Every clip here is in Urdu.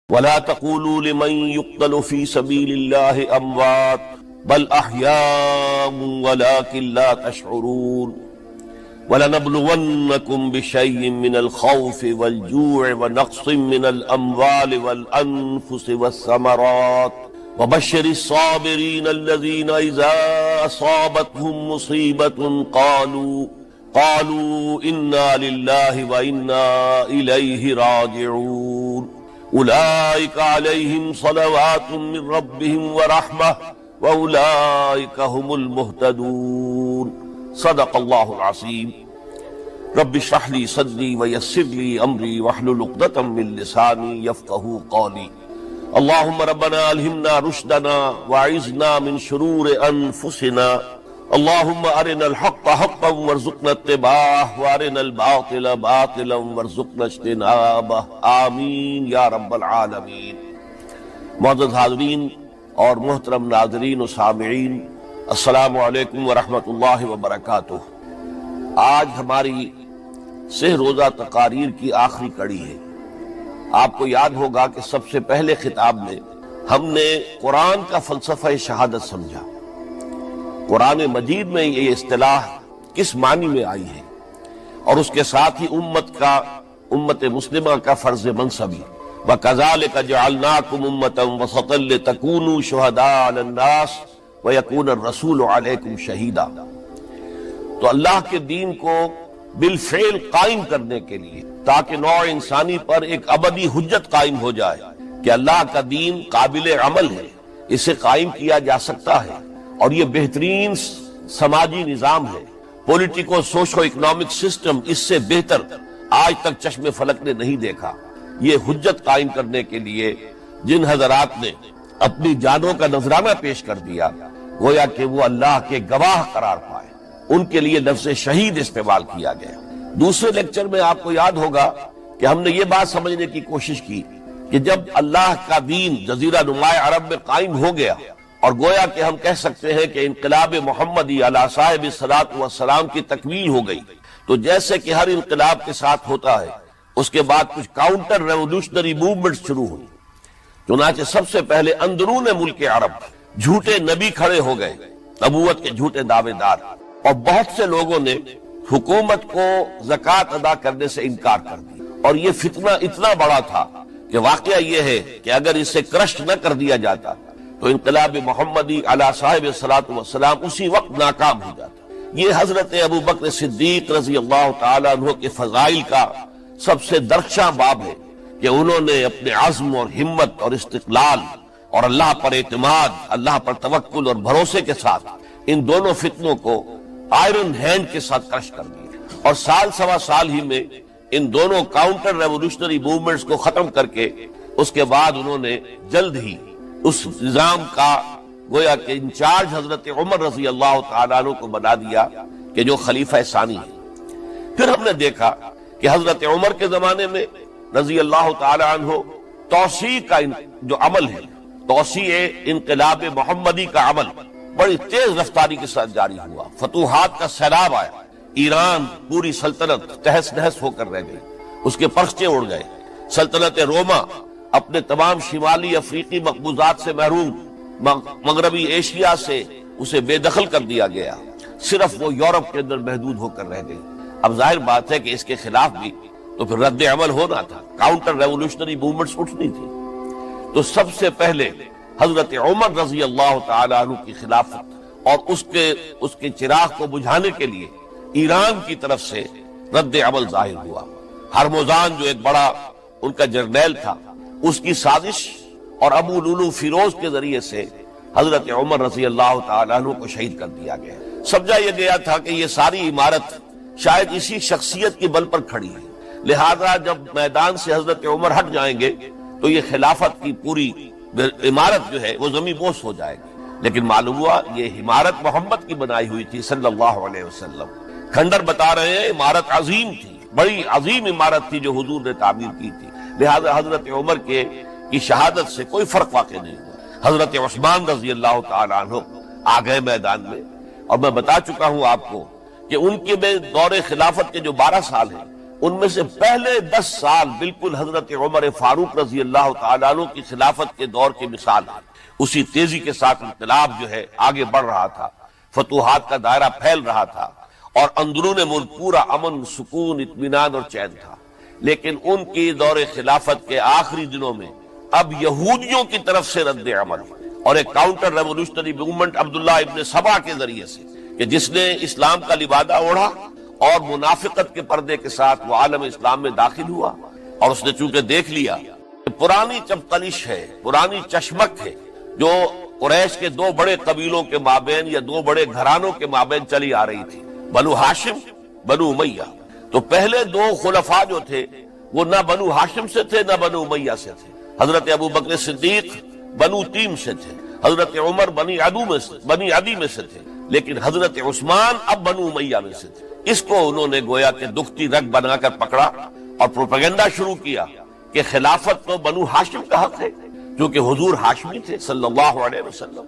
ولا تقولوا لمن يقتل في سبيل الله اموات بل احياء ولكن لا تشعرون ولنبلونكم بشيء من الخوف والجوع ونقص من الاموال والانفس والثمرات وبشر الصابرين الذين اذا اصابتهم مصيبة قالوا انا لله وانا اليه راجعون اولئک علیہم صلوات من ربهم ورحمہ واولئک هم المہتدون صدق اللہ العظیم رب اشرح لی صدری ویسر لی امری واحلل عقدۃ من لسانی یفقہوا قولی اللہم ربنا الہمنا رشدنا واعذنا من شرور انفسنا اللہم ارنا الحق حقا وارزقنا اتباعہ وارنا الباطل باطلا وارزقنا اجتنابہ آمین یا رب العالمین۔ معزز حاضرین اور محترم ناظرین و سامعین، السلام علیکم ورحمۃ اللہ وبرکاتہ۔ آج ہماری سہ روزہ تقاریر کی آخری کڑی ہے۔ آپ کو یاد ہوگا کہ سب سے پہلے خطاب میں ہم نے قرآن کا فلسفہ شہادت سمجھا، قرآن مجید میں یہ اصطلاح کس معنی میں آئی ہے، اور اس کے ساتھ ہی امت مسلمہ کا فرض منصبی وَكَذَلِكَ جَعَلْنَاكُمْ أُمَّةً وَسَطًا لِتَكُونُوا شُهَدَاءَ عَلَى النَّاسِ وَيَكُونَ الرَّسُولُ عَلَيْكُمْ شَهِيدًا۔ تو اللہ کے دین کو بالفعل قائم کرنے کے لیے، تاکہ نوع انسانی پر ایک ابدی حجت قائم ہو جائے کہ اللہ کا دین قابل عمل ہے، اسے قائم کیا جا سکتا ہے، اور یہ بہترین سماجی نظام ہے، پولیٹیکو سوشو اکنامک سسٹم اس سے بہتر آج تک چشم فلک نے نہیں دیکھا۔ یہ حجت قائم کرنے کے لیے جن حضرات نے اپنی جانوں کا نذرانہ پیش کر دیا، گویا کہ وہ اللہ کے گواہ قرار پائے، ان کے لیے لفظ شہید استعمال کیا گیا۔ دوسرے لیکچر میں آپ کو یاد ہوگا کہ ہم نے یہ بات سمجھنے کی کوشش کی کہ جب اللہ کا دین جزیرہ نماء عرب میں قائم ہو گیا، اور گویا کہ ہم کہہ سکتے ہیں کہ انقلاب محمدی علی صاحب الصلاۃ والسلام کی تکمیل ہو گئی، تو جیسے کہ ہر انقلاب کے ساتھ ہوتا ہے، اس کے بعد کچھ کاؤنٹر ریولوشنری موومنٹس شروع ہوئی۔ چنانچہ سب سے پہلے اندرون ملک عرب جھوٹے نبی کھڑے ہو گئے، نبوت کے جھوٹے دعوے دار، اور بہت سے لوگوں نے حکومت کو زکوٰۃ ادا کرنے سے انکار کر دیا، اور یہ فتنہ اتنا بڑا تھا کہ واقعہ یہ ہے کہ اگر اسے کرش نہ کر دیا جاتا تو انقلاب محمدی علی صاحب الصلاۃ والسلام اسی وقت ناکام ہو جاتا۔ یہ حضرت ابو بکر صدیق رضی اللہ تعالیٰ عنہ کے فضائل کا سب سے درخشاں باب ہے کہ انہوں نے اپنے عزم اور ہمت اور استقلال اور اللہ پر اعتماد، اللہ پر توکل اور بھروسے کے ساتھ ان دونوں فتنوں کو آئرن ہینڈ کے ساتھ کرش کر دیا، اور سال سوا سال ہی میں ان دونوں کاؤنٹر ریولوشنری موومنٹس کو ختم کر کے اس کے بعد انہوں نے جلد ہی اس نظام کا گویا کہ انچارج حضرت عمر رضی اللہ تعالیٰ عنہ کو بنا دیا کہ جو خلیفہ ثانی ہے۔ پھر ہم نے دیکھا کہ حضرت عمر کے زمانے میں رضی اللہ تعالیٰ عنہ توسیع کا جو عمل ہے، توسیع انقلاب محمدی کا عمل بڑی تیز رفتاری کے ساتھ جاری ہوا، فتوحات کا سیلاب آیا، ایران پوری سلطنت تہس نہس ہو کر رہ گئی، اس کے پرچے اڑ گئے، سلطنت روما اپنے تمام شمالی افریقی مقبوضات سے محروم، مغربی ایشیا سے اسے بے دخل کر دیا گیا، صرف وہ یورپ کے اندر محدود ہو کر رہ گئی۔ اب ظاہر بات ہے کہ اس کے خلاف بھی تو پھر رد عمل ہونا تھا، کاؤنٹر ریولوشنری موومنٹس اٹھنی تھی۔ تو سب سے پہلے حضرت عمر رضی اللہ تعالی عنہ کی خلافت اور اس کے چراغ کو بجھانے کے لیے ایران کی طرف سے رد عمل ظاہر ہوا۔ ہرموزان جو ایک بڑا ان کا جرنیل تھا، اس کی سازش اور ابو لولو فیروز کے ذریعے سے حضرت عمر رضی اللہ تعالیٰ عنہ کو شہید کر دیا گیا۔ سمجھا یہ گیا تھا کہ یہ ساری عمارت شاید اسی شخصیت کی بل پر کھڑی ہے، لہذا جب میدان سے حضرت عمر ہٹ جائیں گے تو یہ خلافت کی پوری عمارت جو ہے وہ زمین بوس ہو جائے گی۔ لیکن معلوم ہوا یہ عمارت محمد کی بنائی ہوئی تھی صلی اللہ علیہ وسلم۔ کھنڈر بتا رہے ہیں عمارت عظیم تھی، بڑی عظیم عمارت تھی جو حضور نے تعمیر کی تھی، لہذا حضرت عمر کی شہادت سے کوئی فرق واقع نہیں ہوا۔ حضرت عثمان رضی اللہ تعالی عنہ آ گئے میدان میں، اور میں بتا چکا ہوں آپ کو کہ ان کے دور خلافت کے جو 12 سال ہیں ان میں سے پہلے 10 سال بالکل حضرت عمر فاروق رضی اللہ تعالیٰ عنہ کی خلافت کے دور کی مثال ہے۔ اسی تیزی کے ساتھ انقلاب جو ہے آگے بڑھ رہا تھا، فتوحات کا دائرہ پھیل رہا تھا، اور اندرون ملک پورا امن، سکون، اطمینان اور چین تھا۔ لیکن ان کی دور خلافت کے آخری دنوں میں اب یہودیوں کی طرف سے رد عمل اور ایک کاؤنٹر ریولوشنری موومنٹ عبداللہ ابن سبا کے ذریعے سے، کہ جس نے اسلام کا لبادہ اوڑھا اور منافقت کے پردے کے ساتھ وہ عالم اسلام میں داخل ہوا، اور اس نے چونکہ دیکھ لیا کہ پرانی چپتلش ہے، پرانی چشمک ہے جو قریش کے 2 بڑے قبیلوں کے مابین یا 2 بڑے گھرانوں کے مابین چلی آ رہی تھی، بنو ہاشم، بنو امیہ۔ تو پہلے 2 خلفاء جو تھے وہ نہ بنو ہاشم سے تھے نہ بنو امیہ سے تھے۔ حضرت ابو بکر صدیق بنو تیم سے تھے، حضرت عمر بنی عدی میں سے تھے، لیکن حضرت عثمان اب بنو امیہ میں سے تھے۔ اس کو انہوں نے گویا کہ دکھتی رگ بنا کر پکڑا اور پروپیگنڈا شروع کیا کہ خلافت تو بنو ہاشم کا حق ہے، کیونکہ حضور ہاشمی تھے صلی اللہ علیہ وسلم۔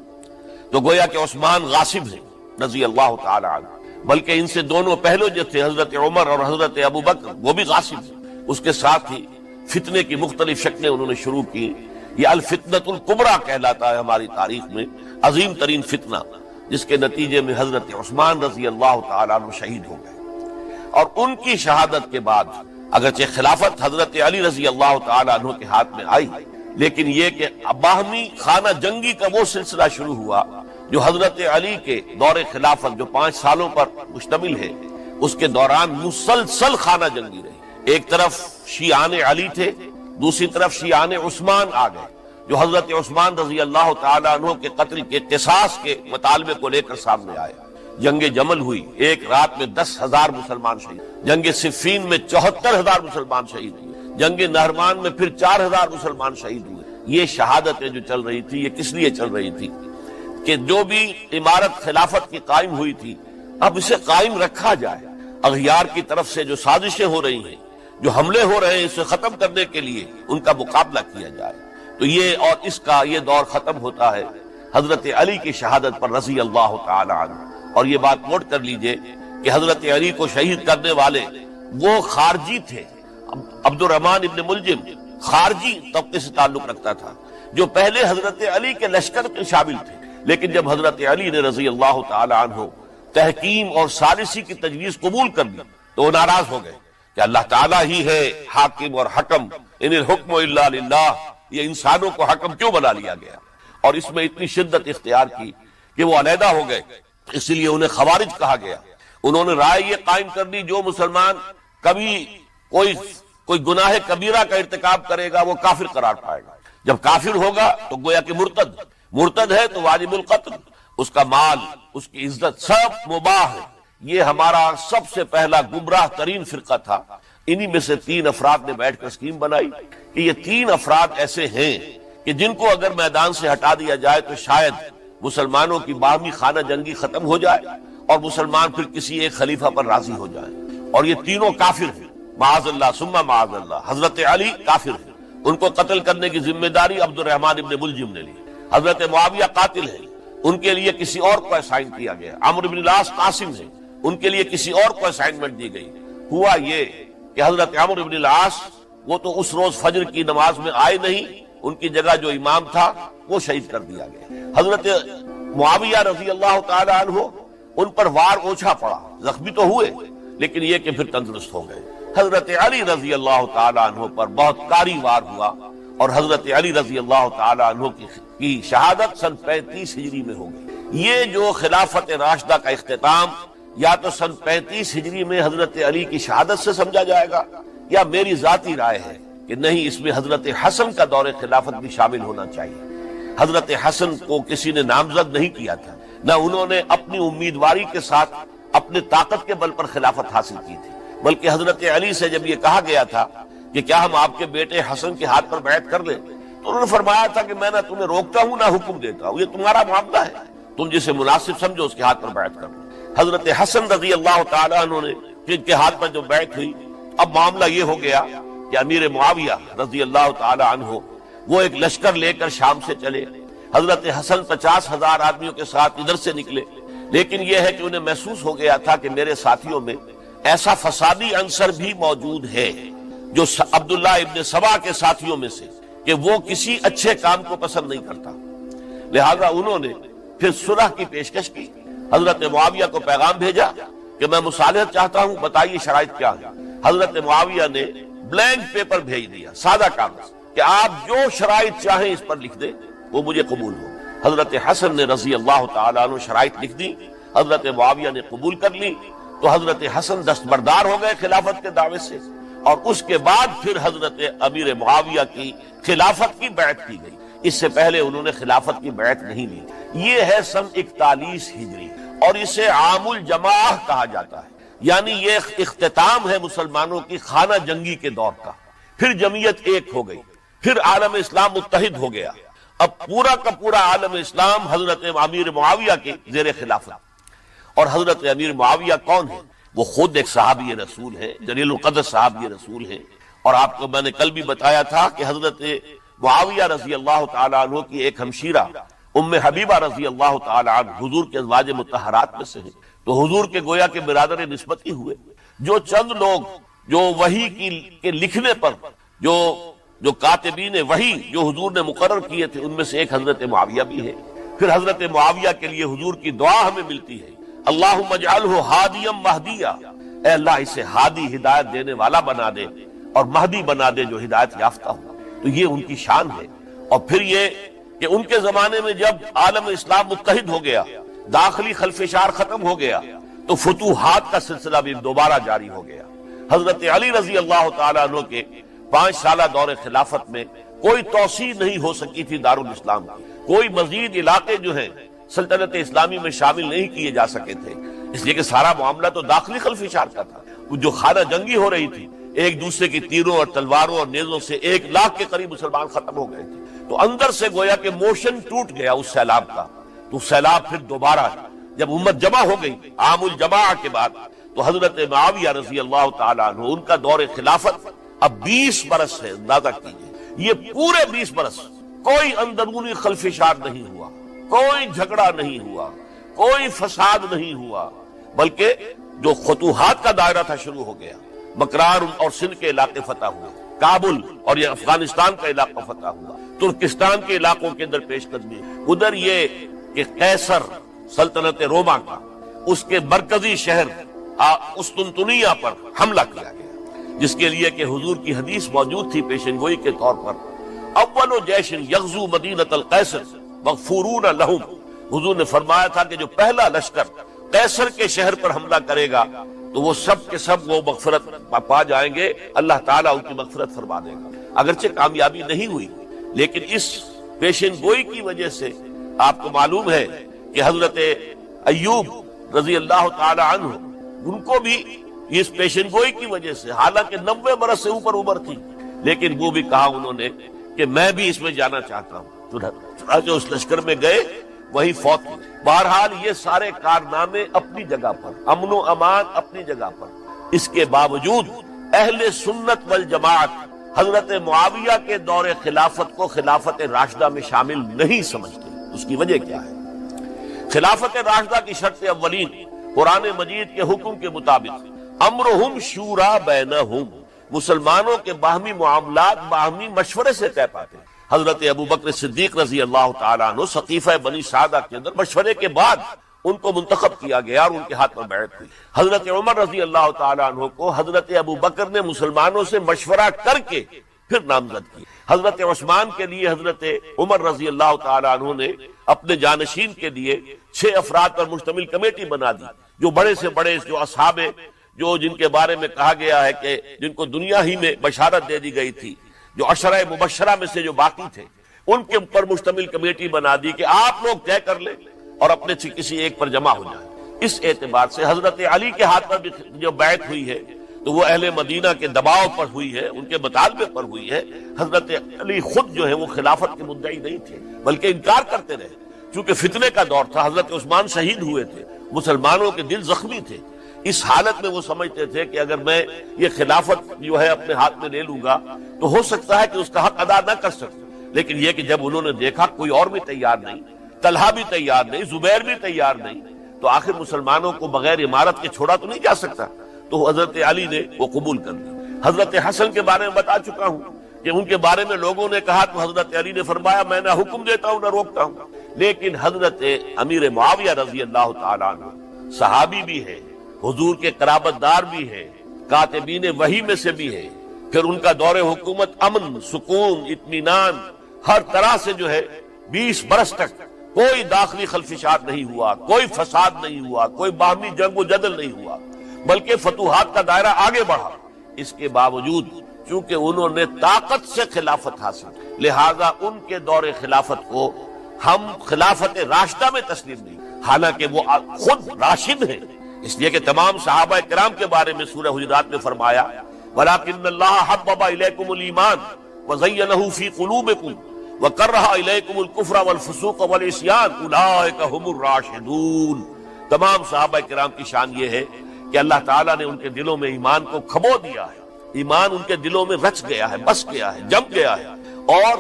تو گویا کہ عثمان غاصب ہیں رضی اللہ تعالی عنہ، بلکہ ان سے دونوں پہلو جو تھے حضرت عمر اور حضرت ابو بکر وہ بھی غاصب ہیں۔ اس کے ساتھ ہی فتنے کی مختلف شکلیں انہوں نے شروع کی۔ یہ الفتنۃ الکبریٰ کہلاتا ہے ہماری تاریخ میں، عظیم ترین فتنہ، جس کے نتیجے میں حضرت عثمان رضی اللہ تعالیٰ عنہ شہید ہو گئے۔ اور ان کی شہادت کے بعد اگرچہ خلافت حضرت علی رضی اللہ تعالیٰ عنہ کے ہاتھ میں آئی، لیکن یہ کہ باہمی خانہ جنگی کا وہ سلسلہ شروع ہوا جو حضرت علی کے دور خلافت جو 5 سالوں پر مشتمل ہے، اس کے دوران مسلسل خانہ جنگی رہی۔ ایک طرف شیعان علی تھے، دوسری طرف شیعان عثمان آ گئے، جو حضرت عثمان رضی اللہ تعالیٰ عنہ کے قتل کے قصاص کے مطالبے کو لے کر سامنے آئے۔ جنگ جمل ہوئی، ایک رات میں 10,000 مسلمان شہید، جنگ صفین میں 74,000 مسلمان شہید ہوئے، جنگ نہروان میں پھر 4,000 مسلمان شہید ہوئے۔ یہ شہادتیں جو چل رہی تھی یہ کس لیے چل رہی تھی کہ جو بھی عمارت خلافت کی قائم ہوئی تھی اب اسے قائم رکھا جائے، اغیار کی طرف سے جو سازشیں ہو رہی ہیں، جو حملے ہو رہے ہیں، اسے ختم کرنے کے لیے ان کا مقابلہ کیا جائے۔ تو یہ اور اس کا یہ دور ختم ہوتا ہے حضرت علی کی شہادت پر رضی اللہ تعالی عنہ۔ اور یہ بات نوٹ کر لیجئے کہ حضرت علی کو شہید کرنے والے وہ خارجی تھے، عبد الرحمن ابن ملجم خارجی طبقے سے تعلق رکھتا تھا، جو پہلے حضرت علی کے لشکر میں شامل تھے، لیکن جب حضرت علی نے رضی اللہ تعالی عنہ تحکیم اور ثالثی کی تجویز قبول کر لی تو وہ ناراض ہو گئے کہ اللہ تعالیٰ ہی ہے حاکم اور حکم، ان الحکم الا للہ، یہ انسانوں کو حکم کیوں بنا لیا گیا؟ اور اس میں اتنی شدت اختیار کی کہ وہ علیحدہ ہو گئے، اس لیے انہیں خوارج کہا گیا۔ انہوں نے رائے یہ قائم کر دی جو مسلمان کبھی کوئی گناہ کبیرہ کا ارتکاب کرے گا وہ کافر قرار پائے گا، جب کافر ہوگا تو گویا کہ مرتد ہے تو واجب القتل، اس کا مال، اس کی عزت سب مباح ہے۔ یہ ہمارا سب سے پہلا گمراہ ترین فرقہ تھا۔ انہی میں سے 3 افراد نے بیٹھ کر اسکیم بنائی کہ یہ 3 افراد ایسے ہیں کہ جن کو اگر میدان سے ہٹا دیا جائے تو شاید مسلمانوں کی باہمی خانہ جنگی ختم ہو جائے اور مسلمان پھر کسی ایک خلیفہ پر راضی ہو جائیں، اور یہ تینوں کافر ہیں، معاذ اللہ ثم معاذ اللہ۔ حضرت علی کافر ہیں، ان کو قتل کرنے کی ذمہ داری عبد الرحمن ابن ملجم نے لی۔ حضرت معاویہ قاتل ہیں، ان کے لیے کسی اور کو اسائن کیا گیا۔ عمرو بن العاص قاسم ہیں، ان کے لیے کسی اور کو اسائنمنٹ دی گئی۔ ہوا یہ کہ حضرت عمرو بن العاص وہ تو اس روز فجر کی نماز میں آئے نہیں، ان کی جگہ جو امام تھا وہ شہید کر دیا گیا۔ حضرت معاویہ رضی اللہ تعالی عنہ ان پر وار اوچھا پڑا، زخمی تو ہوئے لیکن یہ کہ پھر تندرست ہو گئے۔ حضرت علی رضی اللہ تعالی عنہ پر بہت کاری وار ہوا اور حضرت علی رضی اللہ تعالی عنہ کی شہادت سن 35 ہجری میں ہو گئی۔ یہ جو خلافت راشدہ کا اختتام یا تو سن 35 ہجری میں حضرت علی کی شہادت سے سمجھا جائے گا، یا میری ذاتی رائے ہے کہ نہیں، اس میں حضرت حسن کا دور خلافت بھی شامل ہونا چاہیے۔ حضرت حسن کو کسی نے نامزد نہیں کیا تھا، نہ انہوں نے اپنی امیدواری کے ساتھ اپنے طاقت کے بل پر خلافت حاصل کی تھی، بلکہ حضرت علی سے جب یہ کہا گیا تھا کہ کیا ہم آپ کے بیٹے حسن کے ہاتھ پر بیعت کر لیں، تو انہوں نے فرمایا تھا کہ میں نہ تمہیں روکتا ہوں نہ حکم دیتا ہوں، یہ تمہارا معاملہ ہے، تم جسے مناسب سمجھو اس کے ہاتھ پر بیعت کر لو۔ حضرت حسن رضی اللہ تعالیٰ عنہ نے جن کے ہاتھ پر جو بیعت ہوئی، اب معاملہ یہ ہو گیا کہ امیر معاویہ رضی اللہ تعالی عنہ وہ ایک لشکر لے کر شام سے چلے. حضرت حسن 50,000 آدمیوں کے ساتھ ادھر سے نکلے، لیکن یہ ہے کہ انہیں محسوس ہو گیا تھا کہ میرے ساتھیوں میں ایسا فسادی عنصر بھی موجود ہے جو عبداللہ ابن سبا کے ساتھیوں میں سے، کہ وہ کسی اچھے کام کو پسند نہیں کرتا. لہذا انہوں نے پھر صلح کی پیشکش کی. حضرت معاویہ کو پیغام بھیجا کہ میں مصالحت چاہتا ہوں، بتائیے شرائط کیا ہے. حضرت معاویہ نے بلینک پیپر بھیج دیا، سادہ کاغذ، کہ آپ جو شرائط چاہیں اس پر لکھ دیں، وہ مجھے قبول ہو. حضرت حسن نے رضی اللہ تعالیٰ عنہ شرائط لکھ دی، حضرت معاویہ نے قبول کر لی. تو حضرت حسن دستبردار ہو گئے خلافت کے دعوے سے، اور اس کے بعد پھر حضرت امیر معاویہ کی خلافت کی بیعت کی گئی. اس سے پہلے انہوں نے خلافت کی بیعت نہیں لی. یہ ہے سن 41 ہجری، اور اسے عام الجماع کہا جاتا ہے. یعنی یہ اختتام ہے مسلمانوں کی خانہ جنگی کے دور کا. پھر جمعیت ایک ہو گئی، پھر عالم اسلام متحد ہو گیا. اب پورا کا پورا عالم اسلام حضرت امیر معاویہ کے زیر خلافت. اور حضرت امیر معاویہ کون ہے؟ وہ خود ایک صحابی رسول ہے، جلیل القدر صحابی رسول ہے. اور آپ کو میں نے کل بھی بتایا تھا کہ حضرت معاویہ رضی اللہ تعالیٰ عنہ کی ایک ہمشیرہ ام حبیبہ رضی اللہ تعالیٰ عنہ حضور کے ازواج مطہرات میں سے ہیں. تو حضور کے گویا کے برادر نسبت ہی ہوئے. جو چند لوگ جو وحی کے لکھنے پر جو کاتبین وحی جو حضور نے مقرر کیے تھے، ان میں سے ایک حضرت معاویہ بھی ہے. پھر حضرت معاویہ کے لیے حضور کی دعا ہمیں ملتی ہے، اللہم اجعلہ ہادیا مہدیا، اے اللہ اسے ہادی ہدایت دینے والا بنا دے، اور مہدی بنا دے جو ہدایت یافتہ ہو. تو یہ ان کی شان ہے. اور پھر یہ کہ ان کے زمانے میں جب عالم اسلام متحد ہو گیا، داخلی خلفشار ختم ہو گیا، تو فتوحات کا سلسلہ بھی دوبارہ جاری ہو گیا. حضرت علی رضی اللہ تعالیٰ عنہ کے 5 سالہ دور خلافت میں کوئی توسیع نہیں ہو سکی تھی دارالاسلام کی. کوئی مزید علاقے جو ہیں سلطنت اسلامی میں شامل نہیں کیے جا سکے تھے، اس لیے کہ سارا معاملہ تو داخلی خلفشار کا تھا. جو خانہ جنگی ہو رہی تھی، ایک دوسرے کی تیروں اور تلواروں اور نیزوں سے 1 لاکھ کے قریب مسلمان ختم ہو گئے تھے. تو اندر سے گویا کہ موشن ٹوٹ گیا اس سیلاب کا. تو سیلاب پھر دوبارہ جب امت جمع ہو گئی عام الجماع کے بعد، تو حضرت معاویہ رضی اللہ تعالیٰ عنہ ان کا دور خلافت اب 20 برس ہے. اندازہ کیجیے، یہ پورے 20 برس کوئی اندرونی خلفشار نہیں ہوا، کوئی جھگڑا نہیں ہوا، کوئی فساد نہیں ہوا، بلکہ جو فتوحات کا دائرہ تھا شروع ہو گیا. مکران اور سندھ کے علاقے فتح ہوئے، کابل اور یہ افغانستان کا علاقہ فتح ہوا، ترکستان کے علاقوں کے اندر پیش قدمی. ادھر یہ کہ قیصر سلطنت روما کا اس کے مرکزی شہر قسطنطنیہ پر حملہ کیا گیا، جس کے لیے کہ حضور کی حدیث موجود تھی پیشن گوئی کے طور پر، اول جیش یغزو مدینۃ القیصر مغفورون لہم. حضور نے فرمایا تھا کہ جو پہلا لشکر قیصر کے شہر پر حملہ کرے گا تو وہ سب کے سب وہ مغفرت پا جائیں گے، اللہ تعالیٰ ان کی مغفرت فرما دے گا. اگرچہ کامیابی نہیں ہوئی، لیکن اس پیشن گوئی کی وجہ سے آپ کو معلوم ہے کہ حضرت ایوب رضی اللہ تعالی عنہ ان کو بھی اس پیشن گوئی کی وجہ سے، حالانکہ 90 برس سے اوپر عمر تھی، لیکن وہ بھی کہا انہوں نے کہ میں بھی اس میں جانا چاہتا ہوں. چنانچہ اس لشکر میں گئے، وہی فوت ہوئے. بہرحال یہ سارے کارنامے اپنی جگہ پر، امن و امان اپنی جگہ پر. اس کے باوجود اہل سنت والجماعت حضرت معاویہ کے دور خلافت کو خلافت راشدہ میں شامل نہیں سمجھتے. اس کی وجہ کیا ہے؟ خلافت راشدہ کی شرط اولین قرآن مجید کے حکم کے مطابق امرہم شورا بینہم، مسلمانوں کے باہمی معاملات باہمی مشورے سے طے پاتے ہیں. حضرت ابو بکر صدیق رضی اللہ تعالیٰ عنہ سقیفہ بنی سعدہ کے اندر مشورے کے بعد ان کو منتخب کیا گیا اور ان کے ہاتھ میں بیعت ہوئی. حضرت عمر رضی اللہ تعالیٰ عنہ کو حضرت ابو بکر نے مسلمانوں سے مشورہ کر کے پھر نامزد کی. حضرت عثمان کے لیے حضرت عمر رضی اللہ تعالیٰ عنہ نے اپنے جانشین کے لیے 6 افراد پر مشتمل کمیٹی بنا دی، جو بڑے سے بڑے جو اصحاب جو جن کے بارے میں کہا گیا ہے کہ جن کو دنیا ہی میں بشارت دے دی گئی تھی، جو عشرہ مبشرہ میں سے جو باقی تھے، ان کے اوپر مشتمل کمیٹی بنا دی کہ آپ لوگ طے کر لیں اور اپنے سے کسی ایک پر جمع ہو جائیں. اس اعتبار سے حضرت علی کے ہاتھ پر بھی جو بیعت ہوئی ہے تو وہ اہل مدینہ کے دباؤ پر ہوئی ہے، ان کے مطالبے پر ہوئی ہے. حضرت علی خود جو ہے وہ خلافت کے مدعی نہیں تھے، بلکہ انکار کرتے رہے. چونکہ فتنے کا دور تھا، حضرت عثمان شہید ہوئے تھے، مسلمانوں کے دل زخمی تھے، اس حالت میں وہ سمجھتے تھے کہ اگر میں یہ خلافت جو ہے اپنے ہاتھ میں لے لوں گا تو ہو سکتا ہے کہ اس کا حق ادا نہ کر سکوں، لیکن یہ کہ جب انہوں نے دیکھا کوئی اور بھی تیار نہیں، طلحہ بھی تیار نہیں، زبیر بھی تیار نہیں، تو آخر مسلمانوں کو بغیر امارت کے چھوڑا تو نہیں جا سکتا، تو حضرت علی نے وہ قبول کر لیا۔ حضرت حسن کے بارے میں بتا چکا ہوں کہ ان کے بارے میں لوگوں نے کہا تو حضرت علی نے فرمایا میں نہ حکم دیتا ہوں نہ روکتا ہوں، لیکن حضرت امیر معاویہ رضی اللہ تعالیٰ عنہ صحابی بھی ہے، حضور کے قرابت دار بھی ہے، کاتبین وحی میں سے بھی ہے، پھر ان کا دور حکومت امن، سکون، اطمینان ہر طرح سے جو ہے 20 برس تک کوئی داخلی خلفشات نہیں ہوا، کوئی فساد نہیں ہوا، کوئی باہمی جنگ و جدل نہیں ہوا، بلکہ فتوحات کا دائرہ آگے بڑھا۔ اس کے باوجود چونکہ انہوں نے طاقت سے خلافت حاصل، لہذا ان کے دور خلافت کو ہم خلافت راشدہ میں تسلیم نہیں، حالانکہ وہ خود راشد ہیں، اس لیے کہ تمام صحابہ کرام کے بارے میں سورہ حجرات میں فرمایا وَلَكِنَّ اللَّهَ حَبَّبَ إِلَيْكُمُ الْإِيمَانَ وَزَيَّنَهُ فِي قُلُوبِكُمْ وَكَرَّهَ إِلَيْكُمُ الْكُفْرَ وَالْفُسُوقَ وَالْعِصْيَانَ أُولَٰئِكَ هُمُ الرَّاشِدُونَ۔ تمام صحابہ کرام کی شان یہ ہے کہ اللہ تعالیٰ نے ان کے دلوں میں ایمان کو کھبو دیا ہے، ایمان ان کے دلوں میں رچ گیا ہے، بس گیا ہے، جم گیا ہے، اور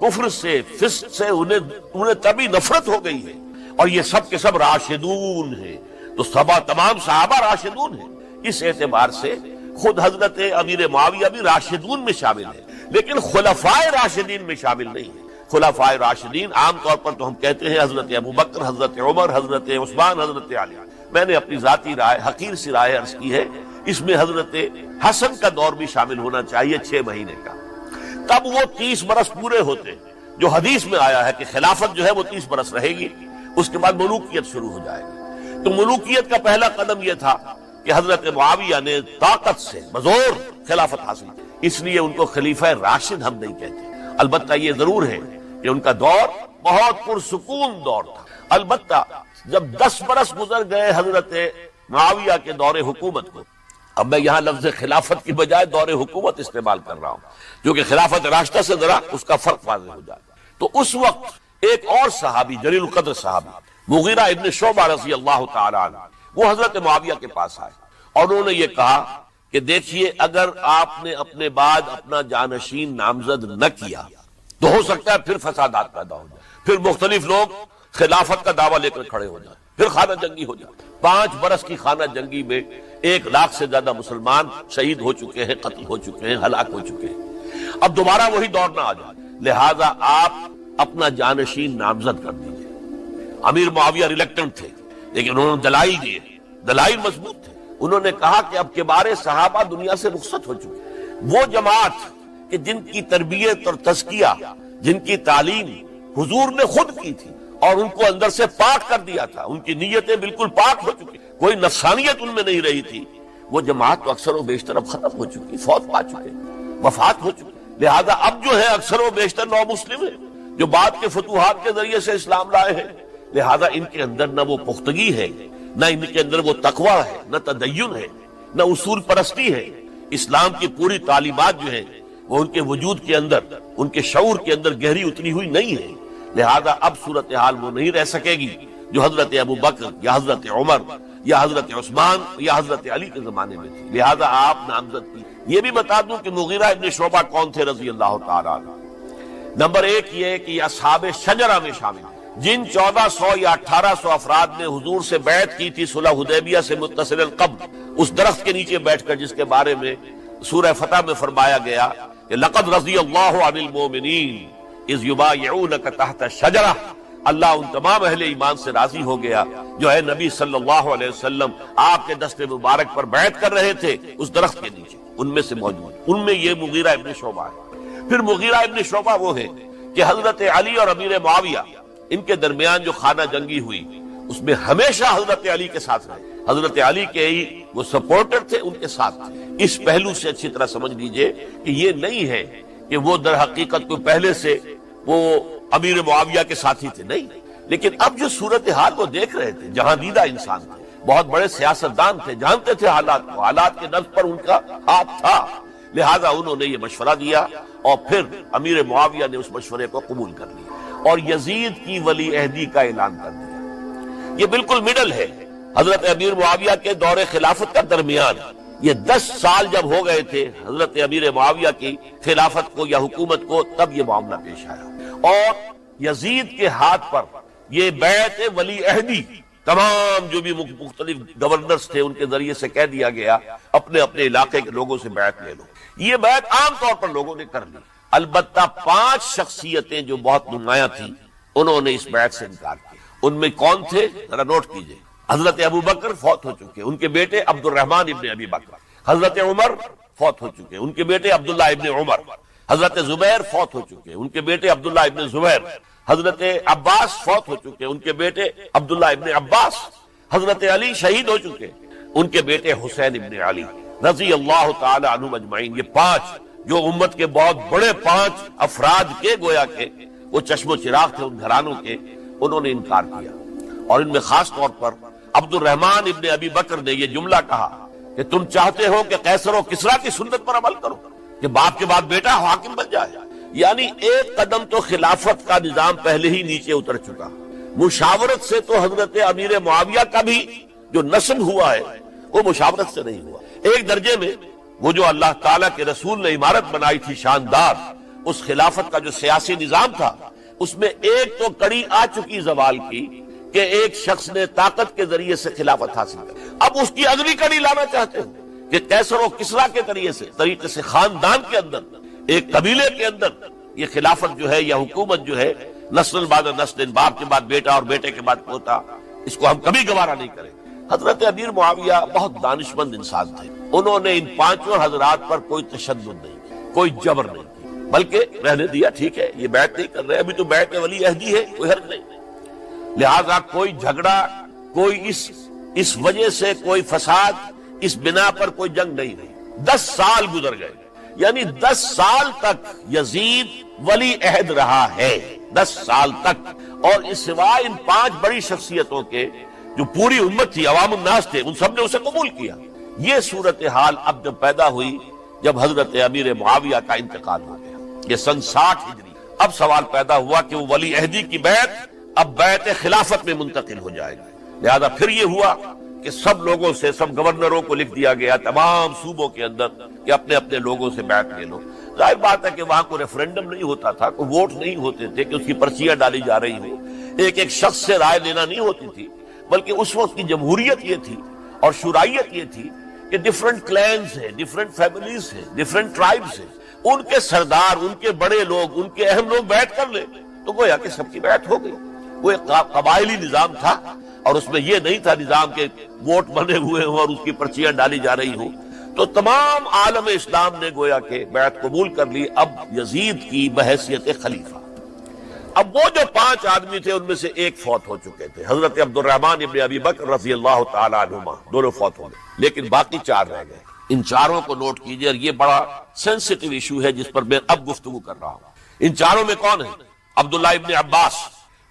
کفر سے، فسق سے انہیں تبھی نفرت ہو گئی ہے، اور یہ سب کے سب راشدون ہیں۔ تو تمام صحابہ راشدون ہیں، اس اعتبار سے خود حضرت امیر معاویہ بھی راشدون میں شامل ہے، لیکن خلفائے راشدین میں شامل نہیں ہے۔ خلفائے راشدین عام طور پر تو ہم کہتے ہیں حضرت ابوبکر، حضرت عمر، حضرت عثمان، حضرت علی۔ میں نے اپنی ذاتی رائے، حقیر سی رائے عرض کی ہے، اس میں حضرت حسن کا دور بھی شامل ہونا چاہیے 6 مہینے کا، تب وہ 30 برس پورے ہوتے، جو حدیث میں آیا ہے کہ خلافت جو ہے وہ 30 برس رہے گی، اس کے بعد ملوکیت شروع ہو جائے گی۔ تو ملوکیت کا پہلا قدم یہ تھا کہ حضرت معاویہ نے طاقت سے بزور خلافت حاصل کی، اس لیے ان کو خلیفہ راشد ہم نہیں کہتے۔ البتہ یہ ضرور ہے کہ ان کا دور بہت پرسکون دور تھا۔ البتہ جب 10 برس گزر گئے حضرت معاویہ کے دور حکومت کو، اب میں یہاں لفظ خلافت کی بجائے دور حکومت استعمال کر رہا ہوں، جو کہ خلافت راشدہ سے ذرا اس کا فرق واضح ہو جائے، تو اس وقت ایک اور صحابی، جلیل القدر صحابی مغیرہ ابن شعبہ رضی اللہ تعالی عنہ، وہ حضرت معاویہ کے پاس آئے اور انہوں نے یہ کہا کہ دیکھیے اگر آپ نے اپنے بعد اپنا جانشین نامزد نہ کیا تو ہو سکتا ہے پھر فسادات پیدا ہو جائے، پھر مختلف لوگ خلافت کا دعویٰ لے کر کھڑے ہو جائیں، پھر خانہ جنگی ہو جائے۔ 5 برس کی خانہ جنگی میں 1 لاکھ سے زیادہ مسلمان شہید ہو چکے ہیں، قتل ہو چکے ہیں، ہلاک ہو چکے ہیں۔ اب دوبارہ وہی دور نہ آ جائے، لہذا آپ اپنا جانشین نامزد کر دیجئے۔ امیر معاویہ ریلیکٹنٹ تھے، لیکن انہوں نے دلائل دیے، دلائل مضبوط تھے۔ انہوں نے کہا کہ اب کبار صحابہ دنیا سے رخصت ہو چکے، وہ جماعت کہ جن کی تربیت اور تزکیہ، جن کی تعلیم حضور نے خود کی تھی اور ان کو اندر سے پاک کر دیا تھا، ان کی نیتیں بالکل پاک ہو چکی، کوئی نفسانیت ان میں نہیں رہی تھی، وہ جماعت تو اکثر و بیشتر اب ختم ہو چکی، فوت پا چکے، وفات ہو چکی۔ لہذا اب جو ہے اکثر و بیشتر نو مسلم ہیں جو بعد کے فتوحات کے ذریعے سے اسلام لائے ہیں، لہذا ان کے اندر نہ وہ پختگی ہے، نہ ان کے اندر وہ تقویٰ ہے، نہ تدین ہے، نہ اصول پرستی ہے۔ اسلام کی پوری تعلیمات جو ہیں وہ ان کے وجود کے اندر، ان کے شعور کے اندر گہری اتری ہوئی نہیں ہے، لہذا اب صورتحال وہ نہیں رہ سکے گی جو حضرت ابوبکر یا حضرت عمر یا حضرت عثمان یا حضرت علی کے زمانے میں تھی، لہذا آپ نامزد کی۔ یہ بھی بتا دوں کہ مغیرہ ابن شعبہ کون تھے رضی اللہ تعالیٰ عنہ۔ نمبر 1 یہ کہ یہ اصحاب شجرہ میں شامل ہیں، جن 1400 یا 1800 افراد نے حضور سے بیعت کی تھی صلح حدیبیہ سے متصل قبل، اس درخت کے نیچے بیٹھ کر جس کے بارے میں سورہ فتح میں فرمایا گیا کہ لقد رضی اللہ عن المؤمنین اذ یبایعونک تحت الشجرہ، اللہ ان تمام اہل ایمان سے راضی ہو گیا جو ہے نبی صلی اللہ علیہ وسلم آپ کے دست مبارک پر بیعت کر رہے تھے اس درخت کے نیچے، ان میں سے موجود، ان میں یہ مغیرہ ابن شعبہ ہے۔ پھر مغیرہ ابن شعبہ وہ ہے کہ حضرت علی اور امیر معاویہ ان کے درمیان جو خانہ جنگی ہوئی اس میں ہمیشہ حضرت علی کے ساتھ رہے، حضرت علی کے ہی وہ سپورٹر تھے، ان کے ساتھ تھے۔ اس پہلو سے اچھی طرح سمجھ لیجئے کہ یہ نہیں ہے کہ وہ در حقیقت کو پہلے سے وہ امیر معاویہ کے ساتھی تھے، نہیں، لیکن اب جو صورتحال وہ دیکھ رہے تھے، جہاں دیدہ انسان تھے، بہت بڑے سیاستدان تھے، جانتے تھے حالات کو، حالات کے نبض پر ان کا ہاتھ تھا، لہذا انہوں نے یہ مشورہ دیا اور پھر امیر معاویہ نے اس مشورے کو قبول کر لیا اور یزید کی ولی عہدی کا اعلان کر دیا۔ یہ بالکل مڈل ہے، حضرت امیر معاویہ کے دور خلافت کا درمیان، یہ 10 سال جب ہو گئے تھے حضرت امیر معاویہ کی خلافت کو یا حکومت کو، تب یہ معاملہ پیش آیا، اور یزید کے ہاتھ پر یہ بیعت ولی عہدی تمام جو بھی مختلف گورنرز تھے ان کے ذریعے سے کہہ دیا گیا اپنے اپنے علاقے کے لوگوں سے بیعت لے لو۔ یہ بیعت عام طور پر لوگوں نے کر لی، البتہ 5 شخصیتیں جو بہت نمایاں تھیں انہوں نے اس بیعت سے انکار کیا۔ ان میں کون تھے ذرا نوٹ کیجئے۔ حضرت ابو بکر فوت ہو چکے، ان کے بیٹے عبد الرحمن ابن ابی بکر۔ حضرت عمر فوت ہو چکے، ان کے بیٹے عبداللہ ابن عمر۔ حضرت زبیر فوت ہو چکے، ان کے بیٹے عبداللہ ابن زبیر۔ حضرت عباس فوت ہو چکے، ان کے بیٹے عبداللہ ابن عباس۔ حضرت علی شہید ہو چکے، ان کے بیٹے حسین ابن علی رضی اللہ تعالی عنہم اجمعین۔ یہ 5 جو امت کے بہت بڑے 5 افراد کے گویا کے وہ چشم و چراغ تھے ان گھرانوں کے، انہوں نے انکار کیا، اور ان میں خاص طور پر عبد الرحمن ابن ابی بکر نے یہ جملہ کہا کہ تم چاہتے ہو کہ قیصر و کسریٰ کی سنت پر عمل کرو کہ باپ کے بعد بیٹا حاکم بن جائے، یعنی ایک قدم تو خلافت کا نظام پہلے ہی نیچے اتر چکا۔ مشاورت سے تو حضرت امیر معاویہ کا بھی جو نسب ہوا ہے وہ مشاورت سے نہیں ہوا۔ ایک درجے میں وہ جو اللہ تعالیٰ کے رسول نے عمارت بنائی تھی شاندار، اس خلافت کا جو سیاسی نظام تھا، اس میں ایک تو کڑی آ چکی زوال کی کہ ایک شخص نے طاقت کے ذریعے سے خلافت حاصل کر، اب اس کی اگلی کڑی لانا چاہتے ہیں کہ قیصر و کسریٰ کے طریقے سے خاندان کے اندر، ایک قبیلے کے اندر یہ خلافت جو ہے یا حکومت جو ہے نسل بعد نسل، باپ کے بعد بیٹا اور بیٹے کے بعد پوتا، اس کو ہم کبھی گوارا نہیں کریں۔ حضرت امیر معاویہ بہت دانشمند انسان تھے، انہوں نے ان 5 حضرات پر کوئی تشدد نہیں کیا، کوئی جبر نہیں کیا، بلکہ رہنے دیا، ٹھیک ہے یہ بیعت نہیں کر رہے، ابھی تو بیعت ولی عہدی ہے، کوئی حرج نہیں، لہذا کوئی جھگڑا، کوئی اس وجہ سے کوئی فساد، اس بنا پر کوئی جنگ نہیں رہی۔ 10 سال گزر گئے، یعنی 10 سال تک یزید ولی عہد رہا ہے، 10 سال تک، اور اس سوائے ان 5 بڑی شخصیتوں کے جو پوری امت تھی، عوام الناس تھے، ان سب نے اسے قبول کیا۔ یہ صورتحال اب جب پیدا ہوئی جب حضرت امیر معاویہ کا انتقال ہو گیا، یہ سن 60 ہجری، اب سوال پیدا ہوا کہ وہ ولی عہدی کی بیعت اب بیعت خلافت میں منتقل ہو جائے گا، لہذا پھر یہ ہوا کہ سب لوگوں سے، سب گورنروں کو لکھ دیا گیا تمام صوبوں کے اندر کہ اپنے اپنے لوگوں سے بیعت لے لو۔ ظاہر بات ہے کہ وہاں کوئی ریفرنڈم نہیں ہوتا تھا، کوئی ووٹ نہیں ہوتے تھے کہ اس کی پرچیاں ڈالی جا رہی ہوں، ایک شخص سے رائے لینا نہیں ہوتی تھی، بلکہ اس وقت کی جمہوریت یہ تھی اور شورائیت یہ تھی کہ ڈیفرنٹ کلینز ہیں، ڈیفرنٹ فیملیز ہیں، ڈیفرنٹ ٹرائبز ہیں، ان کے سردار، ان کے بڑے لوگ، ان کے اہم لوگ بیعت کر لیں تو گویا کہ سب کی بیعت ہو گئی۔ وہ ایک قبائلی نظام تھا، اور اس میں یہ نہیں تھا نظام کے ووٹ بنے ہوئے ہوں اور اس کی پرچیاں ڈالی جا رہی ہوں، تو تمام عالم اسلام نے گویا کہ بیعت قبول کر لی اب یزید کی بحیثیت خلیفہ۔ اب وہ جو 5 آدمی تھے ان میں سے ایک فوت ہو چکے تھے، حضرت عبد الرحمن ابن ابی بکر رضی اللہ تعالی عنہما، دونوں فوت ہو گئے، لیکن باقی 4 رہ گئے۔ ان 4 کو نوٹ کیجئے، اور یہ بڑا سینسٹیو ایشو ہے جس پر میں اب گفتگو کر رہا ہوں۔ ان 4 میں کون ہیں؟ عبداللہ ابن عباس،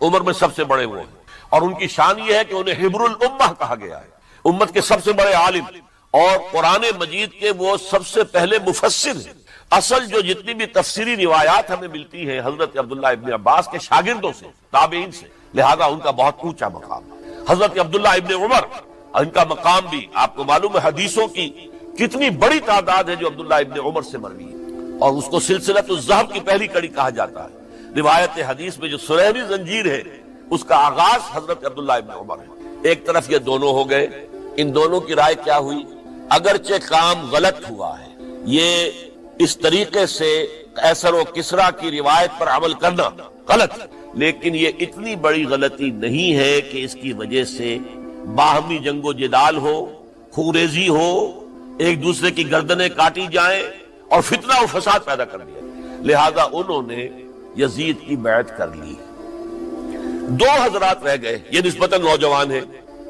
عمر میں سب سے بڑے وہ ہیں، اور ان کی شان یہ ہے کہ انہیں حبر الامہ کہا گیا ہے، امت کے سب سے بڑے عالم، اور قرآن مجید کے وہ سب سے پہلے مفسر ہیں۔ اصل جو جتنی بھی تفسیری روایات ہمیں ملتی ہیں حضرت عبداللہ ابن عباس کے شاگردوں سے، تابعین سے، لہذا ان کا بہت اونچا مقام ہے۔ حضرت عبداللہ ابن عمر، ان کا مقام بھی آپ کو معلوم ہے، حدیثوں کی کتنی بڑی تعداد ہے جو عبداللہ ابن عمر سے مروی ہے، اور اس کو سلسلۃ الذہب کی پہلی کڑی کہا جاتا ہے۔ روایت حدیث میں جو سنہری زنجیر ہے اس کا آغاز حضرت عبداللہ ابن عمر ہے۔ ایک طرف یہ دونوں ہو گئے، ان دونوں کی رائے کیا ہوئی؟ اگرچہ کام غلط ہوا ہے، یہ اس طریقے سے قیصر و کسریٰ کی روایت پر عمل کرنا غلط، لیکن یہ اتنی بڑی غلطی نہیں ہے کہ اس کی وجہ سے باہمی جنگ و جدال ہو، خوریزی ہو، ایک دوسرے کی گردنیں کاٹی جائیں اور فتنہ و فساد پیدا کر دیا۔ لہذا انہوں نے یزید کی بیعت کر لی۔ 2 حضرات رہ گئے، یہ نسبتاً نوجوان ہیں،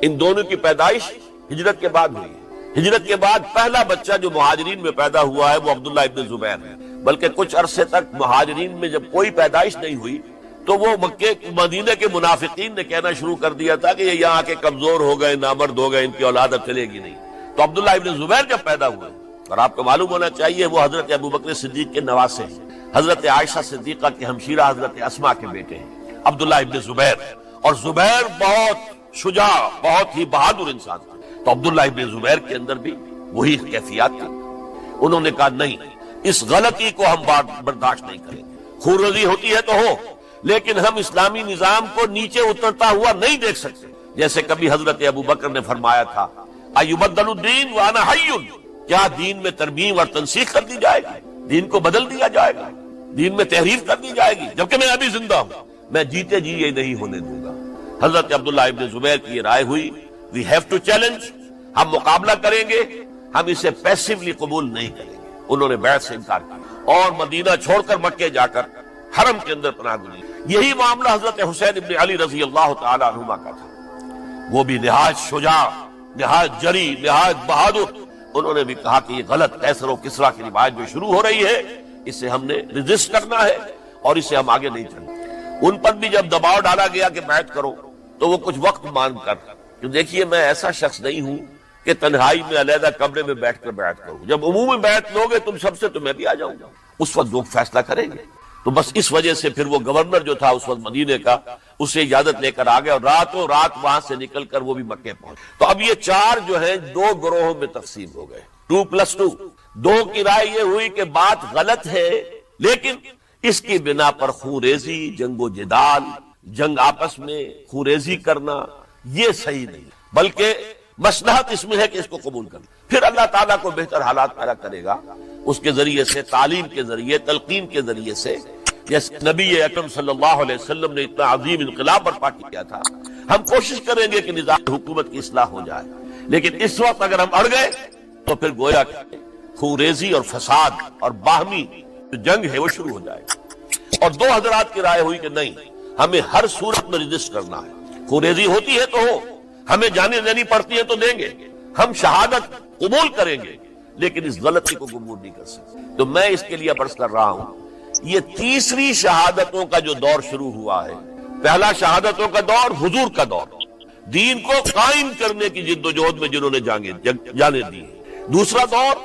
ان دونوں کی پیدائش ہجرت کے بعد ہوئی ہے۔ ہجرت کے بعد پہلا بچہ جو مہاجرین میں پیدا ہوا ہے وہ عبداللہ ابن زبیر ہے، بلکہ کچھ عرصے تک مہاجرین میں جب کوئی پیدائش نہیں ہوئی تو وہ مکے مدینے کے منافقین نے کہنا شروع کر دیا تھا کہ یہ یہاں آ کے کمزور ہو گئے، نامرد ہو گئے، ان کی اولاد اب چلے گی نہیں۔ تو عبداللہ ابن زبیر جب پیدا ہوئے، اور آپ کو معلوم ہونا چاہیے وہ حضرت ابوبکر صدیق کے نواسے ہیں، حضرت عائشہ صدیقہ کے ہمشیرہ حضرت اسماء کے بیٹے ہیں عبداللہ ابن زبیر، اور زبیر بہت شجاع، بہت ہی بہادر انسان تھے۔ تو عبداللہ ابن زبیر کے اندر بھی وہی کیفیات تھی۔ انہوں نے کہا نہیں، اس غلطی کو ہم برداشت نہیں کریں گے، خون ریزی ہوتی ہے تو ہو، لیکن ہم اسلامی نظام کو نیچے اترتا ہوا نہیں دیکھ سکتے۔ جیسے کبھی حضرت ابو بکر نے فرمایا تھا ایبدل الدین وانا حی، کیا دین میں ترمیم اور تنسیخ کر دی جائے گی، دین کو بدل دیا جائے گا، دین میں تحریف کر دی جائے گی جبکہ میں ابھی زندہ ہوں، میں جیتے جی یہ نہیں ہونے دوں گا۔ حضرت عبداللہ ابن زبیر کی یہ رائے ہوئی وی ہیو ٹو چیلنج، ہم مقابلہ کریں گے، ہم اسے پیسیولی قبول نہیں کریں گے۔ انہوں نے بیعت سے انکار کیا اور مدینہ چھوڑ کر مکے جا کر حرم کے اندر پناہ گزاری۔ یہی معاملہ حضرت حسین ابن علی رضی اللہ تعالی عنہما کا تھا، وہ بھی نہایت شجاع، نہایت جری، نہایت بہادر۔ انہوں نے بھی کہا کہ یہ غلط کیسر و کسریٰ کی روایت جو شروع ہو رہی ہے اسے ہم نے ریزسٹ کرنا ہے اور اسے ہم آگے نہیں چلیں۔ ان پر بھی جب دباؤ ڈالا گیا کہ بیعت کرو تو وہ کچھ وقت مان کر کہ دیکھیے میں ایسا شخص نہیں ہوں کہ تنہائی میں علیحدہ کمرے میں بیٹھ کر بیعت کروں، جب عمومی بیعت لوگے تم سب سے تو میں بھی آ جاؤں گا، اس وقت لوگ فیصلہ کریں گے۔ تو بس اس وجہ سے پھر وہ گورنر جو تھا اس وقت مدینے کا، اسے اجازت لے کر آ گئے اور راتوں رات وہاں سے نکل کر وہ بھی مکے پہنچ۔ تو اب یہ چار جو ہیں دو گروہوں میں تقسیم ہو گئے، 2+2۔ دو کی رائے یہ ہوئی کہ بات غلط ہے لیکن اس کی بنا پر خون ریزی، جنگ و جدال، جنگ آپس میں خون ریزی کرنا یہ صحیح نہیں، بلکہ مصلحت اس میں ہے کہ اس کو قبول کرنا۔ پھر اللہ تعالیٰ کو بہتر حالات پیدا کرے گا اس کے ذریعے سے، تعلیم کے ذریعے، تلقین کے ذریعے سے، جیسے نبی اکرم صلی اللہ علیہ وسلم نے اتنا عظیم انقلاب برپا کیا تھا۔ ہم کوشش کریں گے کہ نظام حکومت کی اصلاح ہو جائے، لیکن اس وقت اگر ہم اڑ گئے تو پھر گویا خون ریزی اور فساد اور باہمی جو جنگ ہے وہ شروع ہو جائے گی۔ اور دو حضرات کی رائے ہوئی کہ نہیں، ہمیں ہر صورت میں رجسٹ کرنا ہے، خون ریزی ہوتی ہے تو ہو، ہمیں جانیں دینی پڑتی ہے تو دیں گے، ہم شہادت قبول کریں گے لیکن اس غلطی کو قبول نہیں کر سکتے۔ تو میں اس کے لیے عرض کر رہا ہوں یہ تیسری شہادتوں کا جو دور شروع ہوا ہے، پہلا شہادتوں کا دور حضور کا دور، دین کو قائم کرنے کی جد و جہد میں جنہوں نے جانیں دی ہے۔ دوسرا دور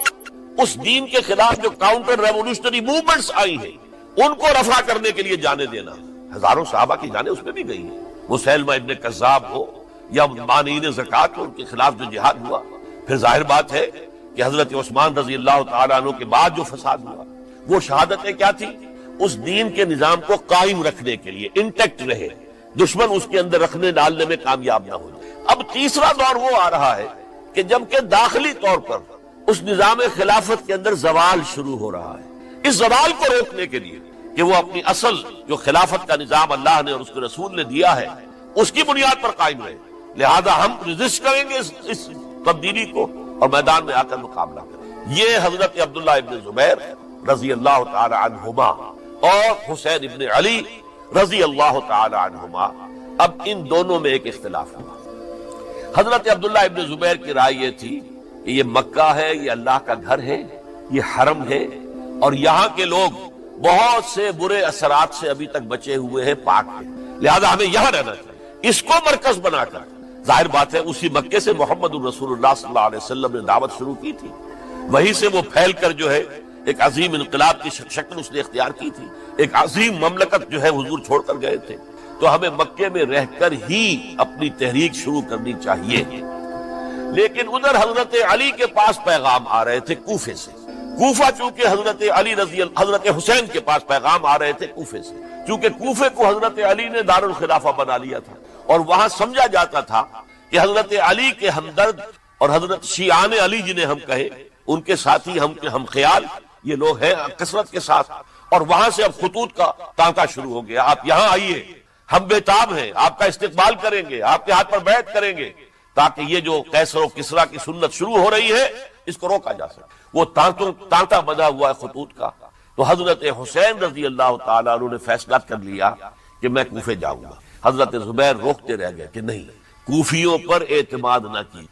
اس دین کے خلاف جو کاؤنٹر ریولوشنری موومنٹس آئی ہیں ان کو رفع کرنے کے لیے جانیں دینا، ہزاروں صحابہ کی جانیں اس میں بھی گئی ہیں، مسیلمہ ابن کذاب ہو یا مانعین زکوٰۃ ہو، ان کے خلاف جو جہاد ہوا۔ پھر ظاہر بات ہے کہ حضرت عثمان رضی اللہ تعالیٰ عنہ کے بعد جو فساد ہوا وہ شہادتیں کیا تھی؟ اس دین کے نظام کو قائم رکھنے کے لیے انٹیکٹ رہے، دشمن اس کے اندر رکھنے ڈالنے میں کامیاب نہ ہو جائے۔ اب تیسرا دور وہ آ رہا ہے کہ جب کہ داخلی طور پر اس نظام خلافت کے اندر زوال شروع ہو رہا ہے، اس زوال کو روکنے کے لیے کہ وہ اپنی اصل جو خلافت کا نظام اللہ نے اور اس کے رسول نے دیا ہے اس کی بنیاد پر قائم رہے، لہذا ہم ریزسٹ کریں گے اس تبدیلی کو اور میدان میں آ کر مقابلہ کریں۔ یہ حضرت عبداللہ ابن زبیر رضی اللہ تعالی عنہما اور حسین ابن علی رضی اللہ تعالی عنہما، اب ان دونوں میں ایک اختلاف ہوا۔ حضرت عبداللہ ابن زبیر کی رائے یہ تھی کہ یہ مکہ ہے، یہ اللہ کا گھر ہے، یہ حرم ہے اور یہاں کے لوگ بہت سے برے اثرات سے ابھی تک بچے ہوئے ہیں، پاک ہیں، لہذا ہمیں یہاں رہنا چاہیے۔ اس کو مرکز بنا کر ظاہر بات ہے اسی مکے سے محمد الرسول اللہ صلی اللہ علیہ وسلم نے دعوت شروع کی تھی، وہیں سے وہ پھیل کر جو ہے ایک عظیم انقلاب کی شکل اس نے اختیار کی تھی، ایک عظیم مملکت جو ہے حضور چھوڑ کر گئے تھے۔ تو ہمیں مکے میں رہ کر ہی اپنی تحریک شروع کرنی چاہیے، لیکن ادھر حضرت علی کے پاس پیغام آ رہے تھے کوفے سے، کوفہ چونکہ حضرت حسین کے پاس پیغام آ رہے تھے کوفے سے، چونکہ کوفے کو حضرت علی نے دارالخلافہ بنا لیا تھا اور وہاں سمجھا جاتا تھا کہ حضرت علی کے ہمدرد اور حضرت شیعان علی جنہیں ہم کہیں ان کے ساتھی ہم خیال یہ لوگ ہیں کثرت کے ساتھ، اور وہاں سے اب خطوط کا تانکا شروع ہو گیا، آپ یہاں آئیے، ہم بےتاب ہیں، آپ کا استقبال کریں گے، آپ کے ہاتھ پر بیعت کریں گے، تاکہ یہ جو قیصر و کسریٰ کی سنت شروع ہو رہی ہے اس کو روکا جا سکے۔ وہ تانتا بنا ہوا ہے خطوط کا۔ تو حضرت حسین رضی اللہ تعالیٰ عنہ نے فیصلہ کر لیا کہ میں کوفے جاؤں گا۔ حضرت زبیر روکتے رہ گئے کہ نہیں، کوفیوں پر اعتماد نہ کی،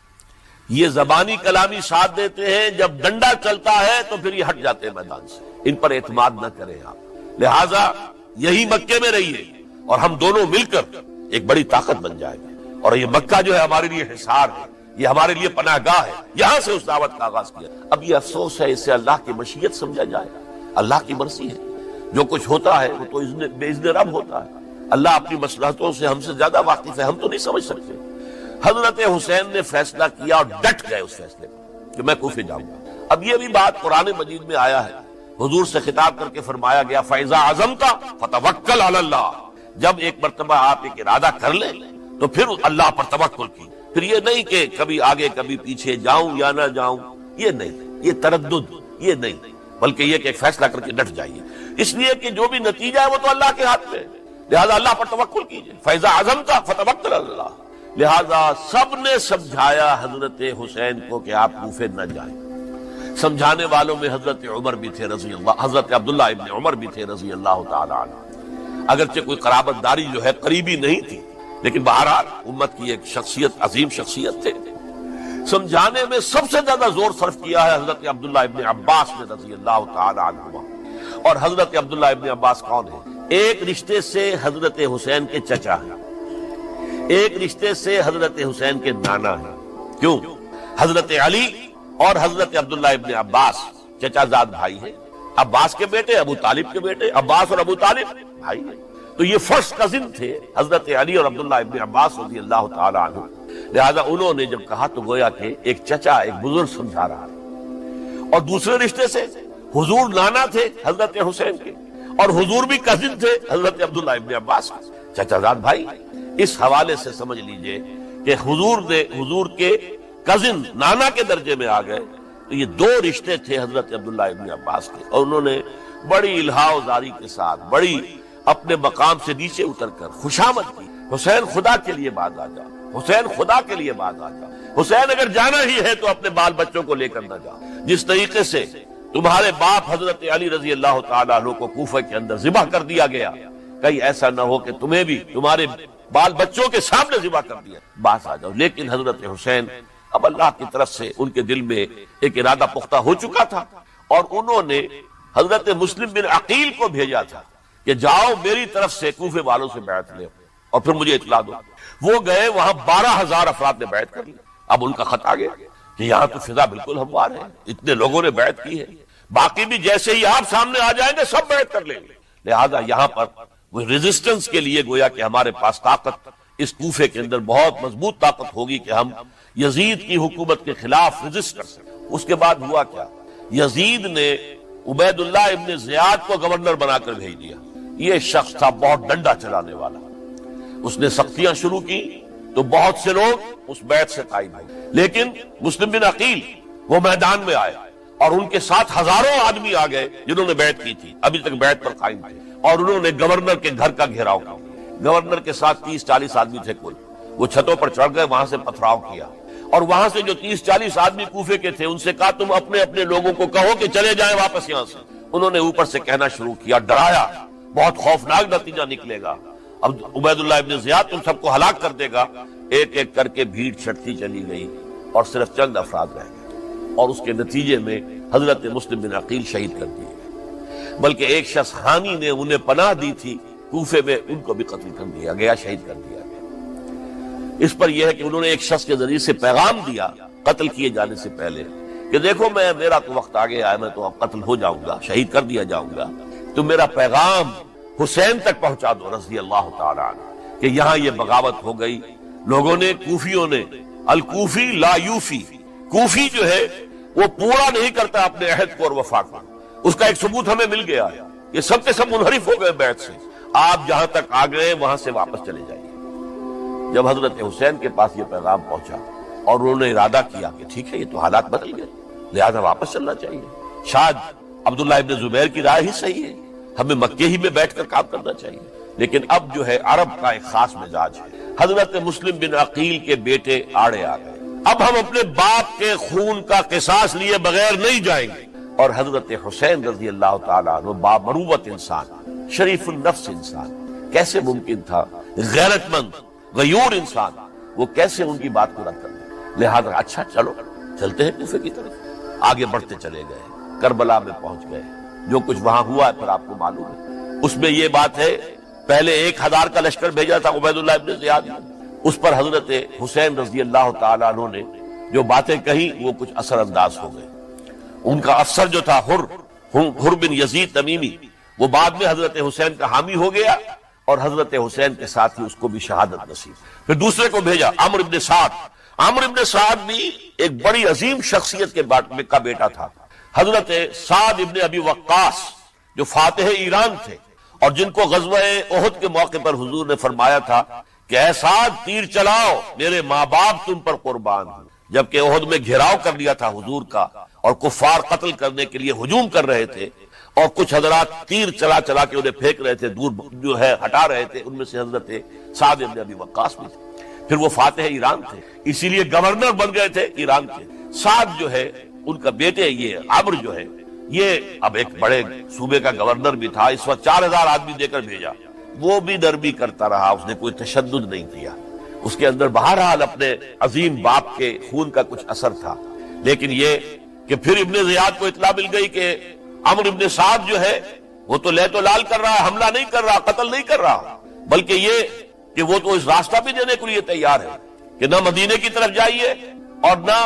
یہ زبانی کلامی ساتھ دیتے ہیں، جب ڈنڈا چلتا ہے تو پھر یہ ہٹ جاتے ہیں میدان سے، ان پر اعتماد نہ کریں آپ، لہٰذا یہی مکے میں رہیے اور ہم دونوں مل کر ایک بڑی طاقت بن جائیں گے، اور یہ مکہ جو ہے ہمارے لیے حصار ہے، یہ ہمارے لیے پناہ گاہ ہے، یہاں سے اس دعوت کا آغاز کیا۔ اب یہ افسوس ہے اسے اللہ کی مشیت سمجھا جائے، اللہ کی مرضی ہے، جو کچھ ہوتا ہے وہ تو بے اذن رب ہوتا ہے، اللہ اپنی مصلحتوں سے ہم سے زیادہ واقف ہے، ہم تو نہیں سمجھ سکتے، حضرت حسین نے فیصلہ کیا اور ڈٹ گئے اس فیصلے پر کہ میں کوفے جاؤں گا۔ اب یہ بھی بات قرآن مجید میں آیا ہے، حضور سے خطاب کر کے فرمایا گیا فَإِذَا عَزَمْتَ فَتَوَكَّلْ عَلَى اللَّهِ، جب ایک مرتبہ آپ ایک ارادہ کر لیں تو پھر اللہ پر توکل کی، پھر یہ نہیں کہ کبھی آگے کبھی پیچھے جاؤں یا نہ جاؤں، یہ نہیں، یہ تردد یہ نہیں، بلکہ یہ کہ ایک فیصلہ کر کے ڈٹ جائیے، اس لیے کہ جو بھی نتیجہ ہے وہ تو اللہ کے ہاتھ میں ہے، لہذا اللہ پر توکل کیجیے۔ فَإِذَا عَزَمْتَ فَتَوَكَّلْ عَلَى اللَّهِ، لہذا سب نے سمجھایا حضرت حسین کو کہ آپ کوفے نہ جائیں۔ سمجھانے والوں میں حضرت عمر بھی تھے رضی اللہ، حضرت عبداللہ ابن عمر بھی تھے رضی اللہ تعالی عنہ، اگرچہ کوئی قرابت داری جو ہے قریبی نہیں تھی، لیکن بہرحال امت کی ایک شخصیت، عظیم شخصیت تھے۔ سمجھانے میں سب سے زیادہ زور صرف کیا ہے حضرت عبداللہ ابن عباس نے رضی اللہ تعالی عنہما۔ اور حضرت عبداللہ ابن عباس کون ہے؟ ایک رشتے سے حضرت حسین کے چچا ہیں، ایک رشتے سے حضرت حسین کے نانا ہیں۔ کیوں؟ حضرت علی اور حضرت عبداللہ ابن عباس چچا زاد بھائی ہیں، عباس کے بیٹے، ابو طالب کے بیٹے، عباس اور ابو طالب بھائی ہیں، تو یہ فرسٹ کزن تھے حضرت علی اور عبداللہ ابن عباس رضی اللہ تعالی عنہ۔ لہذا انہوں نے جب کہا تو گویا کہ ایک چچا، ایک بزرگ سمجھا رہا ہے، اور دوسرے رشتے سے حضور نانا تھے حضرت حسین کے، اور حضور بھی کزن تھے حضرت عبداللہ ابن عباس، چچا زاد بھائی۔ اس حوالے سے سمجھ لیجئے کہ حضور کے کزن نانا کے درجے میں آ گئے، تو یہ دو رشتے تھے حضرت عبداللہ ابن عباس کے، اور انہوں نے بڑی الہا و زاری کے ساتھ، بڑی اپنے مقام سے نیچے اتر کر خوشامد کی، حسین خدا کے لیے باز آ جا، حسین خدا کے لیے باز آ جا، حسین اگر جانا ہی ہے تو اپنے بال بچوں کو لے کر نہ جا، جس طریقے سے تمہارے باپ حضرت علی رضی اللہ تعالیٰ عنہ کو کوفہ کے اندر ذبح کر دیا گیا، کہیں ایسا نہ ہو کہ تمہیں بھی تمہارے بال بچوں کے سامنے ذبح کر دیا، باز آ جاؤ۔ لیکن حضرت حسین، اب اللہ کی طرف سے ان کے دل میں ایک ارادہ پختہ ہو چکا تھا، اور انہوں نے حضرت مسلم بن عقیل کو بھیجا تھا کہ جاؤ میری طرف سے کوفے والوں سے بیعت لے اور پھر مجھے اطلاع دو۔ وہ گئے، وہاں 12,000 افراد نے بیعت کر لی۔ اب ان کا خط آ گیا کہ یہاں تو فضا بالکل ہموار ہے، اتنے لوگوں نے بیعت کی ہے، باقی بھی جیسے ہی آپ سامنے آ جائیں گے سب بیعت کر لیں گے، لہذا یہاں پر وہ ریزسٹنس کے لیے گویا کہ ہمارے پاس طاقت، اس کوفے کے اندر بہت مضبوط طاقت ہوگی کہ ہم یزید کی حکومت کے خلاف ریزسٹ کر سکیں۔ اس کے بعد ہوا کیا؟ یزید نے عبید اللہ ابن زیاد کو گورنر بنا کر بھیج دیا۔ یہ شخص تھا بہت ڈنڈا چلانے والا، اس نے سختیاں شروع کی تو بہت سے لوگ اس بیعت سے قائم ہوئے، لیکن مسلم بن عقیل وہ میدان میں آئے اور ان کے ساتھ ہزاروں آدمی آ گئے جنہوں نے بیعت کی تھی، ابھی تک بیعت پر قائم تھے، اور انہوں نے گورنر کے گھر کا گھیراؤ کیا۔ گورنر کے ساتھ 30-40 آدمی تھے کل، وہ چھتوں پر چڑھ گئے، وہاں سے پتھراؤ کیا، اور وہاں سے جو 30-40 آدمی کوفے کے تھے ان سے کہا تم اپنے اپنے لوگوں کو کہو کہ چلے جائیں واپس یہاں سے۔ انہوں نے اوپر سے کہنا شروع کیا، ڈرایا، بہت خوفناک نتیجہ نکلے گا، اب عبید اللہ ابن زیاد تم سب کو ہلاک کر دے گا۔ ایک ایک کر کے بھیڑ چھٹتی چلی گئی اور صرف چند افراد رہ گئے، اور اس کے نتیجے میں حضرت مسلم بن عقیل شہید کر دیے گئے، بلکہ ایک شخص خانی نے انہیں پناہ دی تھی کوفے میں، ان کو بھی قتل کر دیا گیا، شہید کر دیا گیا۔ اس پر یہ ہے کہ انہوں نے ایک شخص کے ذریعے سے پیغام دیا قتل کیے جانے سے پہلے کہ دیکھو میرا تو وقت آ گیا ہے، میں تو اب قتل ہو جاؤں گا، شہید کر دیا جاؤں گا، تو میرا پیغام حسین تک پہنچا دو رضی اللہ تعالی عنہ کہ یہاں یہ بغاوت ہو گئی۔ لوگوں نے، کوفیوں نے، الکوفی لا یوفی، کوفی جو ہے وہ پورا نہیں کرتا اپنے عہد کو اور وفا کو، اس کا ایک ثبوت ہمیں مل گیا ہے، یہ سب کے سب منحرف ہو گئے بیعت سے، آپ جہاں تک آ گئے وہاں سے واپس چلے جائیے۔ جب حضرت حسین کے پاس یہ پیغام پہنچا اور انہوں نے ارادہ کیا کہ ٹھیک ہے یہ تو حالات بدل گئے، لہذا واپس چلنا چاہیے، شاید عبداللہ ابن زبیر کی رائے ہی صحیح ہے، ہمیں مکے ہی میں بیٹھ کر کام کرنا چاہیے، لیکن اب جو ہے عرب کا ایک خاص مزاج ہے۔ حضرت مسلم بن عقیل کے بیٹے آڑے آ گئے، اب ہم اپنے باپ کے خون کا قصاص لیے بغیر نہیں جائیں گے، اور حضرت حسین رضی اللہ تعالیٰ عنہ بامروت انسان، شریف النفس انسان، کیسے ممکن تھا غیرت مند غیور انسان وہ کیسے ان کی بات کو رد کر دے؟ لہذا اچھا چلو چلتے ہیں کوفے کی طرف، آگے بڑھتے چلے گئے، کربلا میں پہنچ گئے، جو کچھ وہاں ہوا ہے پھر آپ کو معلوم ہے۔ اس میں یہ بات ہے پہلے 1000 کا لشکر بھیجا تھا عبید اللہ ابن زیاد نے، اس پر حضرت حسین رضی اللہ تعالیٰ عنہ نے جو باتیں کہیں وہ کچھ اثر انداز ہو گئے۔ ان کا افسر جو تھا حر بن یزید تمیمی، وہ بعد میں حضرت حسین کا حامی ہو گیا، اور حضرت حسین کے ساتھ ہی اس کو بھی شہادت نصیب. پھر دوسرے کو بھیجا عمرو ابن سعد. عمرو ابن سعد بھی ایک بڑی عظیم شخصیت کا بیٹا تھا. حضرت سعد ابن ابی وقاص جو فاتح ایران تھے اور جن کو غزوہ احد کے موقع پر حضور نے فرمایا تھا کہ اے سعد تیر چلاؤ، میرے ماں باپ تم پر قربان ہیں. جبکہ احد میں گھیراؤ کر لیا تھا حضور کا اور کفار قتل کرنے کے لیے ہجوم کر رہے تھے اور کچھ حضرات تیر چلا چلا کے انہیں پھینک رہے تھے، دور جو ہے ہٹا رہے تھے. ان میں سے حضرت سعد ابن ابی وقاص بھی تھے. پھر وہ فاتح ایران تھے، اسی لیے گورنر بن گئے تھے ایران کے. سعد جو ہے ان کا بیٹے یہ عمرو جو ہے یہ اب ایک بڑے صوبے کا گورنر بھی تھا. اس وقت 4000 آدمی دے کر بھیجا. وہ بھی نرمی کرتا رہا، اس نے کوئی تشدد نہیں کیا. اس کے اندر بہرحال اپنے عظیم باپ کے خون کا کچھ اثر تھا. لیکن یہ کہ پھر ابن زیاد کو اطلاع مل گئی کہ عمرو ابن سعد جو ہے وہ تو لے تو لال کر رہا ہے، حملہ نہیں کر رہا، قتل نہیں کر رہا، بلکہ یہ کہ وہ تو اس راستہ بھی دینے کے لیے تیار ہے کہ نہ مدینے کی طرف جائیے اور نہ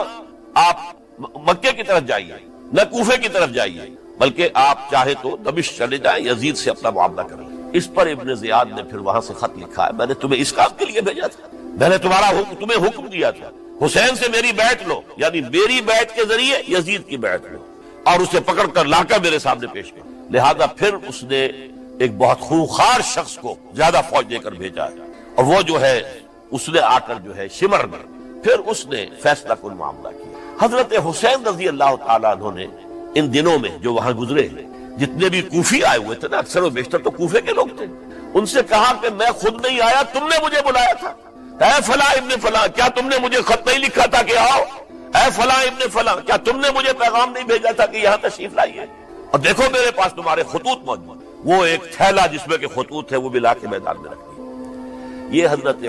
آپ مکے کی طرف جائیے، نہ کوفے کی طرف جائیے، بلکہ آپ چاہے تو دمشق چلے جائیں، یزید سے اپنا معاملہ کریں. اس پر ابن زیاد نے پھر وہاں سے خط لکھا ہے، میں نے تمہیں اس کام کے لیے بھیجا تھا، میں نے تمہیں حکم دیا تھا حسین سے میری بیعت لو، یعنی میری بیعت کے ذریعے یزید کی بیعت لو اور اسے پکڑ کر لا کر میرے سامنے پیش کر. لہذا پھر اس نے ایک بہت خونخوار شخص کو زیادہ فوج دے کر بھیجا ہے اور وہ جو ہے اس نے آ کر جو ہے شمر میں پھر اس نے فیصلہ کن معاملہ کیا. حضرت حسین رضی اللہ تعالیٰ عنہ نے ان دنوں میں جو وہاں گزرے جتنے بھی کوفی آئے ہوئے تھے نا، اکثر و بیشتر تو کوفے کے لوگ تھے، ان سے کہا کہ میں خود نہیں آیا، تم نے مجھے بلایا تھا. اے فلاں ابن فلاں، کیا تم نے مجھے خط نہیں لکھا تھا کہ آؤ؟ اے فلاں ابن فلاں، کیا تم نے مجھے پیغام نہیں بھیجا تھا کہ یہاں تشریف لائیے؟ اور دیکھو میرے پاس تمہارے خطوط موجود. وہ ایک تھیلا جس میں کہ خطوط ہے وہ بھی لا کے میدان میں رکھ دیا. یہ حضرت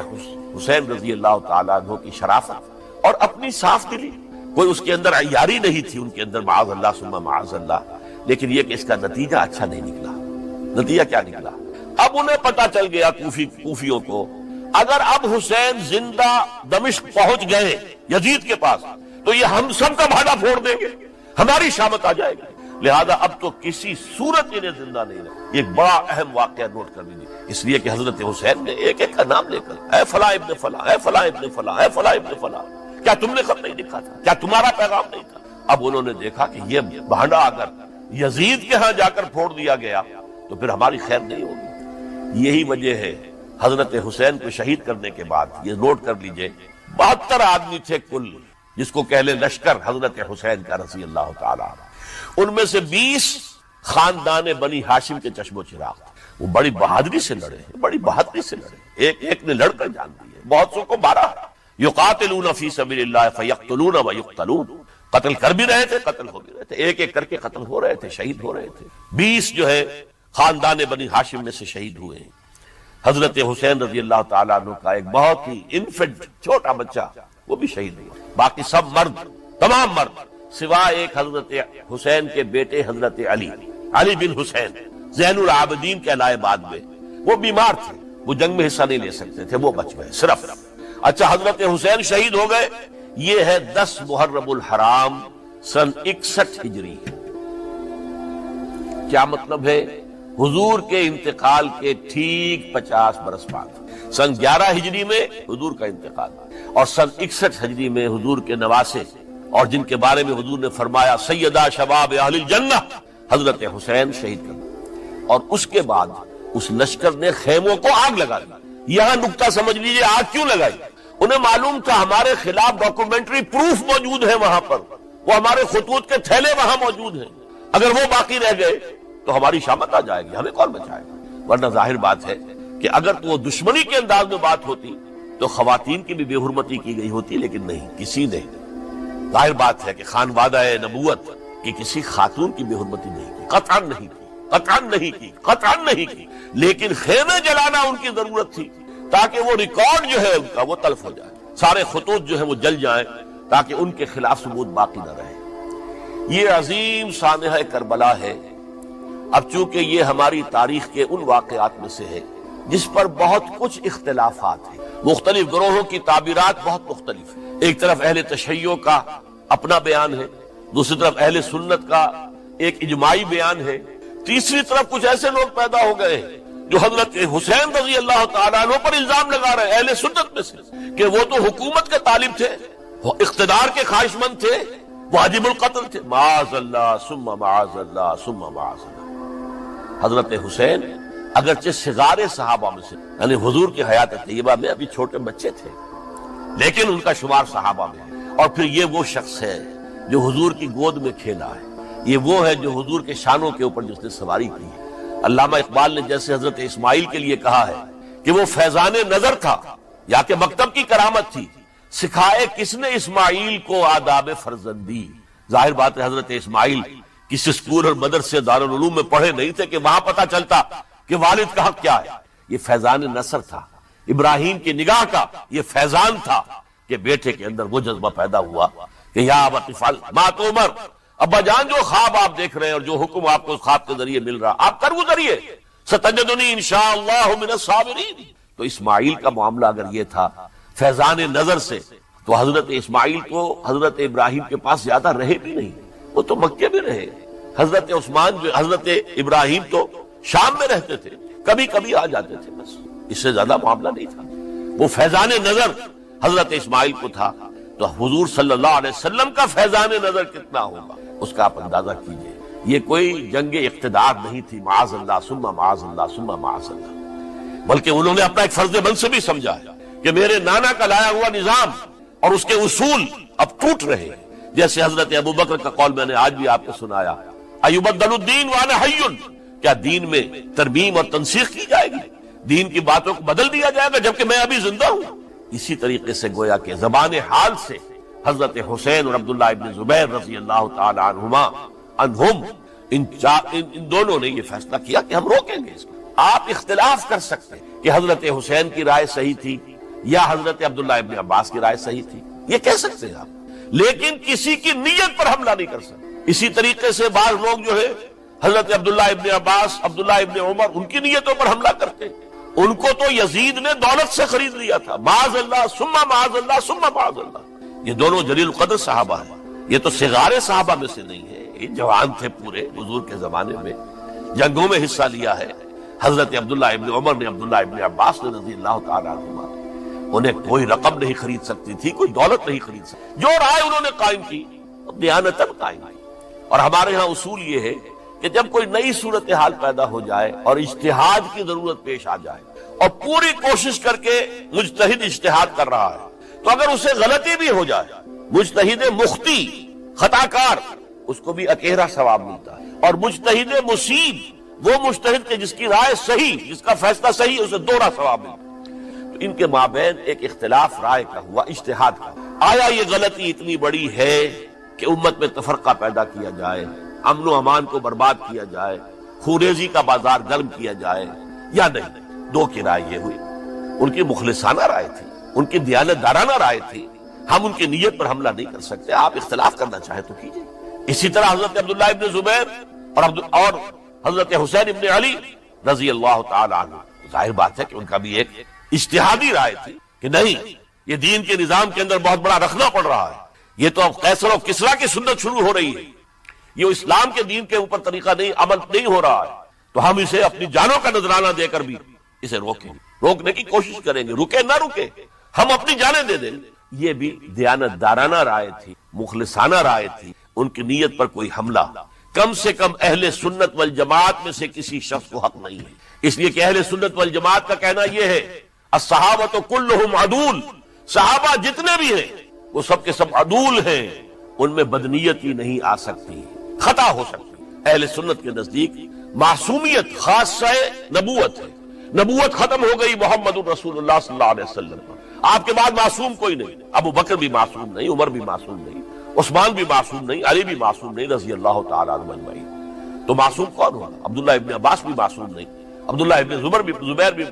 حسین رضی اللہ تعالیٰ عنہ کی شرافت اور اپنی صاف دلی. کوئی اس کے اندر عیاری نہیں تھی ان کے اندر، معاذ اللہ ثم معاذ اللہ. لیکن یہ کہ اس کا نتیجہ اچھا نہیں نکلا. نتیجہ کیا نکلا؟ اب انہیں پتا چل گیا کوفیوں کو اگر اب حسین زندہ دمشق پہنچ گئے یزید کے پاس تو یہ ہم سب کا بھاڑا پھوڑ دیں گے، ہماری شامت آ جائے گی. لہذا اب تو کسی صورت انہیں زندہ نہیں رہے. یہ ایک بڑا اہم واقعہ نوٹ کر لیجیے، اس لیے کہ حضرت حسین نے ایک ایک کا نام لے کر اے فلاں ابن فلاں، اے فلاں ابن فلاں، اے فلاں ابن فلاں، کیا تم نے خط نہیں لکھا تھا؟ کیا تمہارا پیغام نہیں تھا؟ اب انہوں نے دیکھا کہ یہ بھانڈا اگر یزید کے ہاں جا کر پھوڑ دیا گیا تو پھر ہماری خیر نہیں ہوگی. یہی وجہ ہے حضرت حسین کو شہید کرنے کے بعد، یہ نوٹ کر لیجئے، 72 آدمی تھے کل جس کو کہلے لشکر حضرت حسین کا رضی اللہ تعالیٰ عنہ. ان میں سے 20 خاندان بنی ہاشم کے چشم و چراغ تھے. وہ بڑی بہادری سے لڑے، بڑی بہادری سے لڑے، ایک ایک نے لڑ کر جان دی ہے. بہت سو کو مارا. یقاتلون فی سبیل اللہ فیقتلون ویقتلون، قتل کر بھی رہے تھے، قتل ہو بھی رہے تھے، ایک ایک کر کے قتل ہو رہے تھے، شہید ہو رہے تھے. 20 جو ہے خاندان بنی ہاشم میں سے شہید ہوئے ہیں. حضرت حسین رضی اللہ تعالیٰ عنہ کا ایک بہت ہی انفنٹ چھوٹا بچہ وہ بھی شہید ہوا. باقی سب مرد، تمام مرد سوائے ایک حضرت حسین کے بیٹے حضرت علی بن حسین زین العابدین کہلائے بعد میں. وہ بیمار تھے، وہ جنگ میں حصہ نہیں لے سکتے تھے، وہ بچ گئے صرف. اچھا حضرت حسین شہید ہو گئے. یہ ہے 10 محرم الحرام سن 61 ہجری. کیا مطلب ہے؟ حضور کے انتقال کے ٹھیک 50 برس بعد سن 11 ہجری میں حضور کا انتقال اور سن 61 ہجری میں حضور کے نواسے اور جن کے بارے میں حضور نے فرمایا سیدہ شباب اہل الجنہ، حضرت حسین شہید کر دیا. اور اس کے بعد اس لشکر نے خیموں کو آگ لگا دی. یہاں نکتہ سمجھ لیجئے آگ کیوں لگائی. انہیں معلوم تھا ہمارے خلاف ڈاکومنٹری پروف موجود ہے وہاں پر، وہ ہمارے خطوط کے تھیلے وہاں موجود ہیں، اگر وہ باقی رہ گئے تو ہماری شامت آ جائے گی، ہمیں کون بچائے گا. ورنہ ظاہر بات ہے کہ اگر تو وہ دشمنی کے انداز میں بات ہوتی تو خواتین کی بھی بے حرمتی کی گئی ہوتی، لیکن نہیں، کسی نے. ظاہر بات ہے کہ خانوادہ نبوت کی کسی خاتون کی بے حرمتی نہیں کی، قطعاً نہیں کی، قطعاً نہیں کی، قطعاً نہیں کی. لیکن خیمے جلانا ان کی ضرورت تھی تاکہ وہ ریکارڈ جو ہے ان کا وہ تلف ہو جائے، سارے خطوط جو ہیں وہ جل جائیں تاکہ ان کے خلاف ثبوت باقی نہ رہے. یہ عظیم سانحہ کربلا ہے. اب چونکہ یہ ہماری تاریخ کے ان واقعات میں سے ہے جس پر بہت کچھ اختلافات ہیں، مختلف گروہوں کی تعبیرات بہت مختلف ہیں. ایک طرف اہل تشیع کا اپنا بیان ہے، دوسری طرف اہل سنت کا ایک اجماعی بیان ہے، تیسری طرف کچھ ایسے لوگ پیدا ہو گئے جو حضرت حسین رضی اللہ تعالیٰ عنہ پر الزام لگا رہے ہیں اہل سنت میں سے کہ وہ تو حکومت کے طالب تھے، وہ اقتدار کے خواہش مند تھے، واجب القتل تھے، معاذ اللہ ثم معاذ اللہ ثم معاذ اللہ۔ حضرت حسین اگرچہ صغار صحابہ میں سے، یعنی حضور کی حیات طیبہ میں ابھی چھوٹے بچے تھے، لیکن ان کا شمار صحابہ میں ہے، اور پھر یہ وہ شخص ہے جو حضور کی گود میں کھیلا ہے، یہ وہ ہے جو حضور کے شانوں کے اوپر جس نے سواری کی ہے۔ علامہ اقبال نے جیسے حضرت اسماعیل کے لیے کہا ہے کہ وہ فیضان نظر تھا یا کہ مکتب کی کرامت تھی، سکھائے کس نے اسماعیل کو آداب فرزندی۔ ظاہر بات ہے حضرت اسماعیل کسی اسکول اور مدرسے دارالعلوم میں پڑھے نہیں تھے کہ وہاں پتہ چلتا کہ والد کا حق کیا ہے۔ یہ فیضان نصر تھا، ابراہیم کی نگاہ کا یہ فیضان تھا کہ بیٹے کے اندر وہ جذبہ پیدا ہوا کہ یا ابت افعل ما تؤمر، ابا جان جو خواب آپ دیکھ رہے ہیں اور جو حکم آپ کو اس خواب کے ذریعے مل رہا آپ کر گزریے، ستجدنی انشاءاللہ من الصابرین۔ تو اسماعیل کا معاملہ اگر یہ تھا فیضان نظر سے، تو حضرت اسماعیل کو حضرت ابراہیم کے پاس زیادہ رہے بھی نہیں، وہ تو مکے میں رہے۔ حضرت عثمان جو حضرت ابراہیم تو شام میں رہتے تھے، کبھی کبھی آ جاتے تھے، بس اس سے زیادہ معاملہ نہیں تھا۔ وہ فیضان نظر حضرت اسماعیل کو تھا، تو حضور صلی اللہ علیہ وسلم کا فیضان نظر کتنا ہوگا اس کا آپ اندازہ کیجئے۔ یہ کوئی جنگ اقتدار نہیں تھی، معاذ اللہ ثم معاذ اللہ ثم معاذ اللہ، بلکہ انہوں نے اپنا ایک فرض منصبی سمجھا ہے کہ میرے نانا کا لایا ہوا نظام اور اس کے اصول اب ٹوٹ رہے ہیں۔ جیسے حضرت ابو بکر کا قول میں نے آج بھی آپ کو سنایا، ایبدل الدین وانا حی، کیا دین میں ترمیم اور تنسیخ کی جائے گی، دین کی باتوں کو بدل دیا جائے گا جبکہ میں ابھی زندہ ہوں۔ اسی طریقے سے گویا کہ زبان حال سے حضرت حسین اور عبداللہ ابن زبیر رضی اللہ تعالی عنہم ان دونوں نے یہ فیصلہ کیا کہ ہم روکیں گے اس کو۔ آپ اختلاف کر سکتے ہیں کہ حضرت حسین کی رائے صحیح تھی یا حضرت عبداللہ ابن عباس کی رائے صحیح تھی، یہ کہہ سکتے ہیں آپ، لیکن کسی کی نیت پر حملہ نہیں کر سکتے۔ اسی طریقے سے بعض لوگ جو ہے حضرت عبداللہ ابن عباس، عبداللہ ابن عمر، ان کی نیتوں پر حملہ کرتے ہیں۔ ان کو تو یزید نے دولت سے خرید لیا تھا، معاذ اللہ ثم معاذ اللہ ثم معاذ اللہ۔ یہ دونوں جلیل القدر صحابہ ہیں، یہ تو صغار صحابہ میں سے نہیں ہے، یہ جوان تھے پورے، حضور کے زمانے میں جنگوں میں حصہ لیا ہے۔ حضرت عبداللہ ابن عمر نے، عبداللہ ابن عباس نے رضی اللہ تعالیٰ عنہما، انہیں کوئی رقم نہیں خرید سکتی تھی، کوئی دولت نہیں خرید سکتی، جو رائے انہوں نے قائم کی دیانتاً قائم کی۔ اور ہمارے ہاں اصول یہ ہے کہ جب کوئی نئی صورتحال پیدا ہو جائے اور اجتہاد کی ضرورت پیش آ جائے اور پوری کوشش کر کے مجتہد اجتہاد کر رہا ہے، تو اگر اسے غلطی بھی ہو جائے، مجتہد مخطی خطا کار، اس کو بھی اکیرا ثواب ملتا ہے، اور مجتہد مصیب وہ مجتہد کے جس کی رائے صحیح، جس کا فیصلہ صحیح، اسے دوہرا ثواب ملتا ہے۔ تو ان کے مابین ایک اختلاف رائے کا ہوا، اجتہاد کا۔ آیا یہ غلطی اتنی بڑی ہے کہ امت میں تفرقہ پیدا کیا جائے، امن و امان کو برباد کیا جائے، خوریزی کا بازار گرم کیا جائے، یا نہیں؟ دو کی رائے یہ ہوئی، ان کی مخلصانہ رائے تھی، ان کی دیانت دارانہ رائے تھی، ہم ان کی نیت پر حملہ نہیں کر سکتے، آپ اختلاف کرنا چاہیں تو کیجئے۔ اسی طرح حضرت عبداللہ ابن زبیر اور حضرت حسین ابن علی رضی اللہ تعالی عنہ، ظاہر بات ہے کہ ان کا بھی ایک اجتہادی رائے تھی کہ نہیں، یہ دین کے نظام کے اندر بہت بڑا رکھنا پڑ رہا ہے، یہ تو اب قیصر و کسریٰ کی سنت شروع ہو رہی ہے، یہ اسلام کے دین کے اوپر طریقہ نہیں، عمل نہیں ہو رہا ہے، تو ہم اسے اپنی جانوں کا نذرانہ دے کر بھی اسے روکنے کی کوشش کریں گے، رکے نہ رکے ہم اپنی جانیں دے دیں۔ یہ بھی دیانت دارانہ رائے تھی، مخلصانہ رائے تھی، ان کی نیت پر کوئی حملہ کم سے کم اہل سنت والجماعت میں سے کسی شخص کو حق نہیں ہے، اس لیے کہ اہل سنت والجماعت کا کہنا یہ ہے الصحابۃ کلھم عدول، صحابہ جتنے بھی ہیں وہ سب کے سب عدول ہیں، ان میں بدنیتی نہیں آ سکتی، خطا ہو سکتی۔ اہل سنت کے نزدیک معصومیت خاصہ نبوت ہے، نبوت ختم ہو گئی محمد الرسول اللہ صلی اللہ علیہ وسلم پر، آپ کے بعد معصوم کوئی نہیں، ابو بکر بھی معصوم نہیں، عمر بھی معصوم نہیں، عثمان بھی معصوم نہیں، علی بھی معصوم نہیں رضی اللہ تعالیٰ عنہ اجمعین۔ تو معصوم کون ہوگا؟ عبداللہ ابن عباس بھی معصوم نہیں، عبداللہ ابن زبیر بھی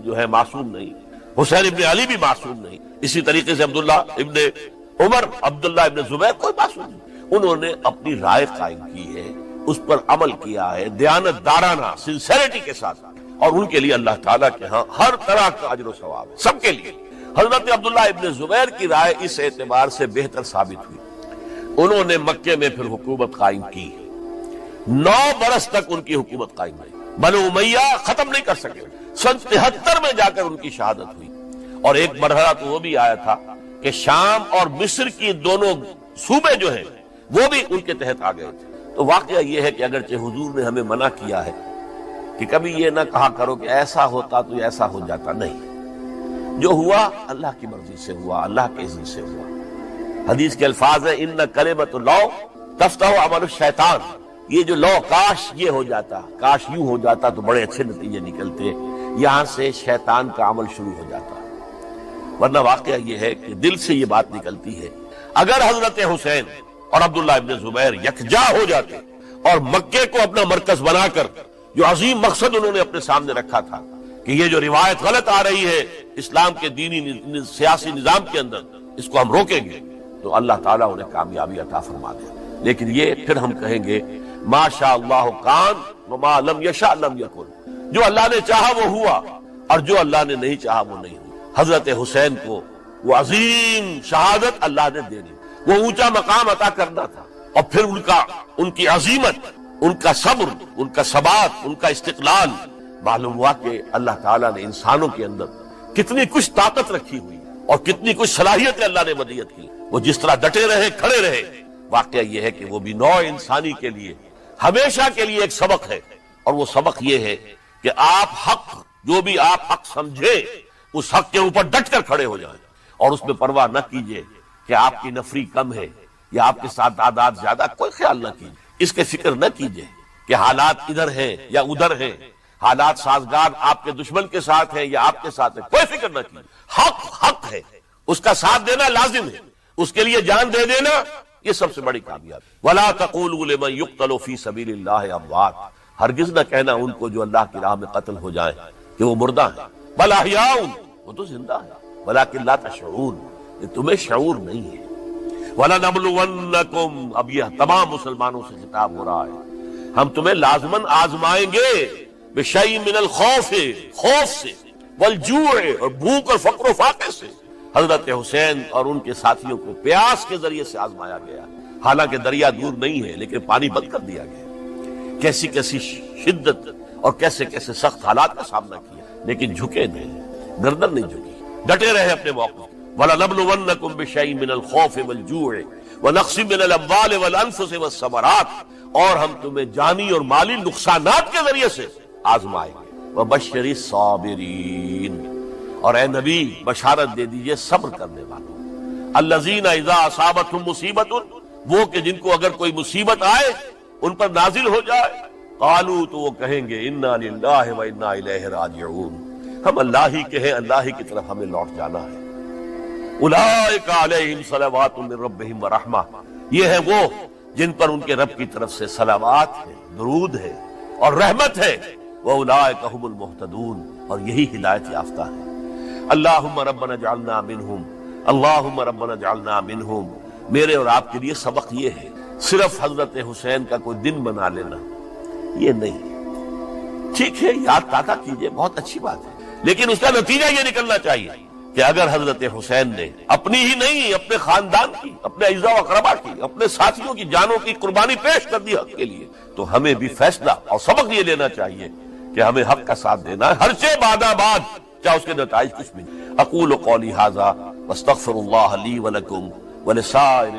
جو ہے معصوم نہیں، حسین ابن علی بھی معصوم نہیں، اسی طریقے سے عبداللہ ابن عمر، عبداللہ ابن زبیر کوئی معصوم نہیں۔ انہوں نے اپنی رائے قائم کی ہے، اس پر عمل کیا ہے دیانت دارانہ سنسیریٹی کے ساتھ، اور ان کے لیے اللہ تعالیٰ کے ہاں ہر طرح کا اجر و ثواب ہے، سب کے لیے۔ حضرت عبداللہ ابن زبیر کی رائے اس اعتبار سے بہتر ثابت ہوئی، انہوں نے مکے میں پھر حکومت قائم کی، 9 برس تک ان کی حکومت قائم رہی، بنو امیہ ختم نہیں کر سکے. سن 73 میں جا کر ان کی شہادت ہوئی. اور ایک مرحلہ تو وہ بھی آیا تھا کہ شام اور مصر کی دونوں صوبے جو ہیں وہ بھی ان کے تحت آ گئے تھے. تو واقعہ یہ ہے کہ اگرچہ حضور نے ہمیں منع کیا ہے کہ کبھی یہ نہ کہا کرو کہ ایسا ہوتا تو ایسا ہو جاتا، نہیں، جو ہوا اللہ کی مرضی سے ہوا، اللہ کے اذن سے ہوا. حدیث کے الفاظ ہیں ان کلمۃ لو تفتح عمل الشیطان. یہ جو لو کاش یہ ہو جاتا، کاش یوں ہو جاتا تو بڑے اچھے نتیجے نکلتے، یہاں سے شیطان کا عمل شروع ہو جاتا. ورنہ واقعہ یہ ہے کہ دل سے یہ بات نکلتی ہے. اگر حضرت حسین اور عبداللہ ابن زبیر یکجا ہو جاتے اور مکے کو اپنا مرکز بنا کر جو عظیم مقصد انہوں نے اپنے سامنے رکھا تھا کہ یہ جو روایت غلط آ رہی ہے اسلام کے دینی سیاسی نظام کے اندر، اس کو ہم روکیں گے، تو اللہ تعالیٰ انہیں کامیابی عطا فرما دے. لیکن یہ پھر ہم کہیں گے ما شاء اللہ کان وما لم یشاء لم یکن. جو اللہ نے چاہا وہ ہوا اور جو اللہ نے نہیں چاہا وہ نہیں ہوا. حضرت حسین کو وہ عظیم شہادت اللہ نے دینی، وہ اونچا مقام عطا کرنا تھا، اور پھر ان کی عظیمت، ان کا صبر، ان کا ثبات، ان کا استقلال. معلوم ہوا کہ اللہ تعالیٰ نے انسانوں کے اندر کتنی کچھ طاقت رکھی ہوئی اور کتنی کچھ صلاحیتیں اللہ نے مدیت کی. وہ جس طرح ڈٹے رہے، کھڑے رہے. واقعہ یہ ہے کہ وہ بھی نوع انسانی کے لیے ہمیشہ کے لیے ایک سبق ہے، اور وہ سبق یہ ہے کہ آپ حق، جو بھی آپ حق سمجھے اس حق کے اوپر ڈٹ کر کھڑے ہو جائیں، اور اس میں پرواہ نہ کیجئے کہ آپ کی نفری کم ہے یا آپ کے ساتھ تعداد زیادہ. کوئی خیال نہ کیجئے، اس کے فکر نہ کیجئے کہ حالات ادھر ہیں یا ادھر ہیں، حالات سازگار آپ کے دشمن کے ساتھ ہیں یا آپ کے ساتھ ہیں. کوئی فکر نہ کیجئے. حق ہے، اس کا ساتھ دینا لازم ہے، اس کے لیے جان دے دینا یہ سب سے بڑی کامیابی. وَلَا تَقُولُوا لِمَن يُقْتَلُ فِي سَبِيلِ اللَّهِ أَمْوَاتٌ. ہرگز نہ کہنا ان کو جو اللہ کی راہ میں قتل ہو جائیں کہ وہ مردہ ہیں. بل احیاء، وہ تو زندہ ہے، ولکن لا تشعرون، یہ تمہیں شعور نہیں ہے. وَلَنَبْلُوَنَّكُمْ، اب یہ تمام مسلمانوں سے خطاب ہو رہا ہے، ہم تمہیں لازماً آزمائیں گے بِشَيْءٍ مِّنَ الْخَوْفِ، خوف سے، وَالْجُوعِ، اور بھوک اور فقر و فاقے سے. حضرت حسین اور ان کے ساتھیوں کو پیاس کے ذریعے سے آزمایا گیا. حالانکہ دریا دور نہیں ہے لیکن پانی بند کر دیا گیا. کیسی کیسی شدت اور کیسے کیسے سخت حالات کا سامنا کیا، لیکن جھکے نہیں، گردن نہیں جھکی، ڈٹے رہے اپنے موقع. وَلَنَبْلُوَنَّكُمْ بِشَيْءٍ مِّنَ الْخَوْفِ وَالْجُوعِ وَنَقْصٍ مِّنَ الْأَمْوَالِ وَالْأَنفُسِ وَالثَّمَرَاتِ، اور ہم تمہیں جانی اور مالی نقصانات کے ذریعے سے آزمائیں گے. وَبَشِّرِ الصَّابِرِينَ، اور اے نبی بشارت دے دیجئے صبر کرنے والوں. الذین اذا اصابتهم مصیبت، وہ کہ جن کو اگر کوئی مصیبت آئے، ان پر نازل ہو جائے، قالوا، تو وہ کہیں گے انا للہ و انا الیہ راجعون، ہم اللہ ہی کے ہیں، اللہ ہی کی طرف ہمیں لوٹ جانا ہے. اولئک علیہم صلوات من ربہم ورحمہ، یہ ہیں وہ جن پر ان کے رب کی طرف سے صلوات ہے، درود ہے اور رحمت ہے. واولئک هم المہتدون، اور یہی ہدایت یافتہ ہے. اللہم ربنا اجعلنا منہم، اللہم ربنا اجعلنا منہم. میرے اور آپ کے لیے سبق یہ ہے، صرف حضرت حسین کا کوئی دن بنا لینا یہ نہیں. ٹھیک ہے، یاد تازہ کیجئے، بہت اچھی بات ہے، لیکن اس کا نتیجہ یہ نکلنا چاہیے کہ اگر حضرت حسین نے اپنی ہی نہیں، اپنے خاندان کی، اپنے اعزاء و اقربا کی، اپنے ساتھیوں کی جانوں کی قربانی پیش کر دی حق کے لیے، تو ہمیں بھی فیصلہ اور سبق یہ لینا چاہیے کہ ہمیں حق کا ساتھ دینا ہے، ہر چے بادہ بعد، چاہے اس کے نتائج کچھ بھی. اقول قولی ھذا واستغفر اللہ لی ولکم ولسائر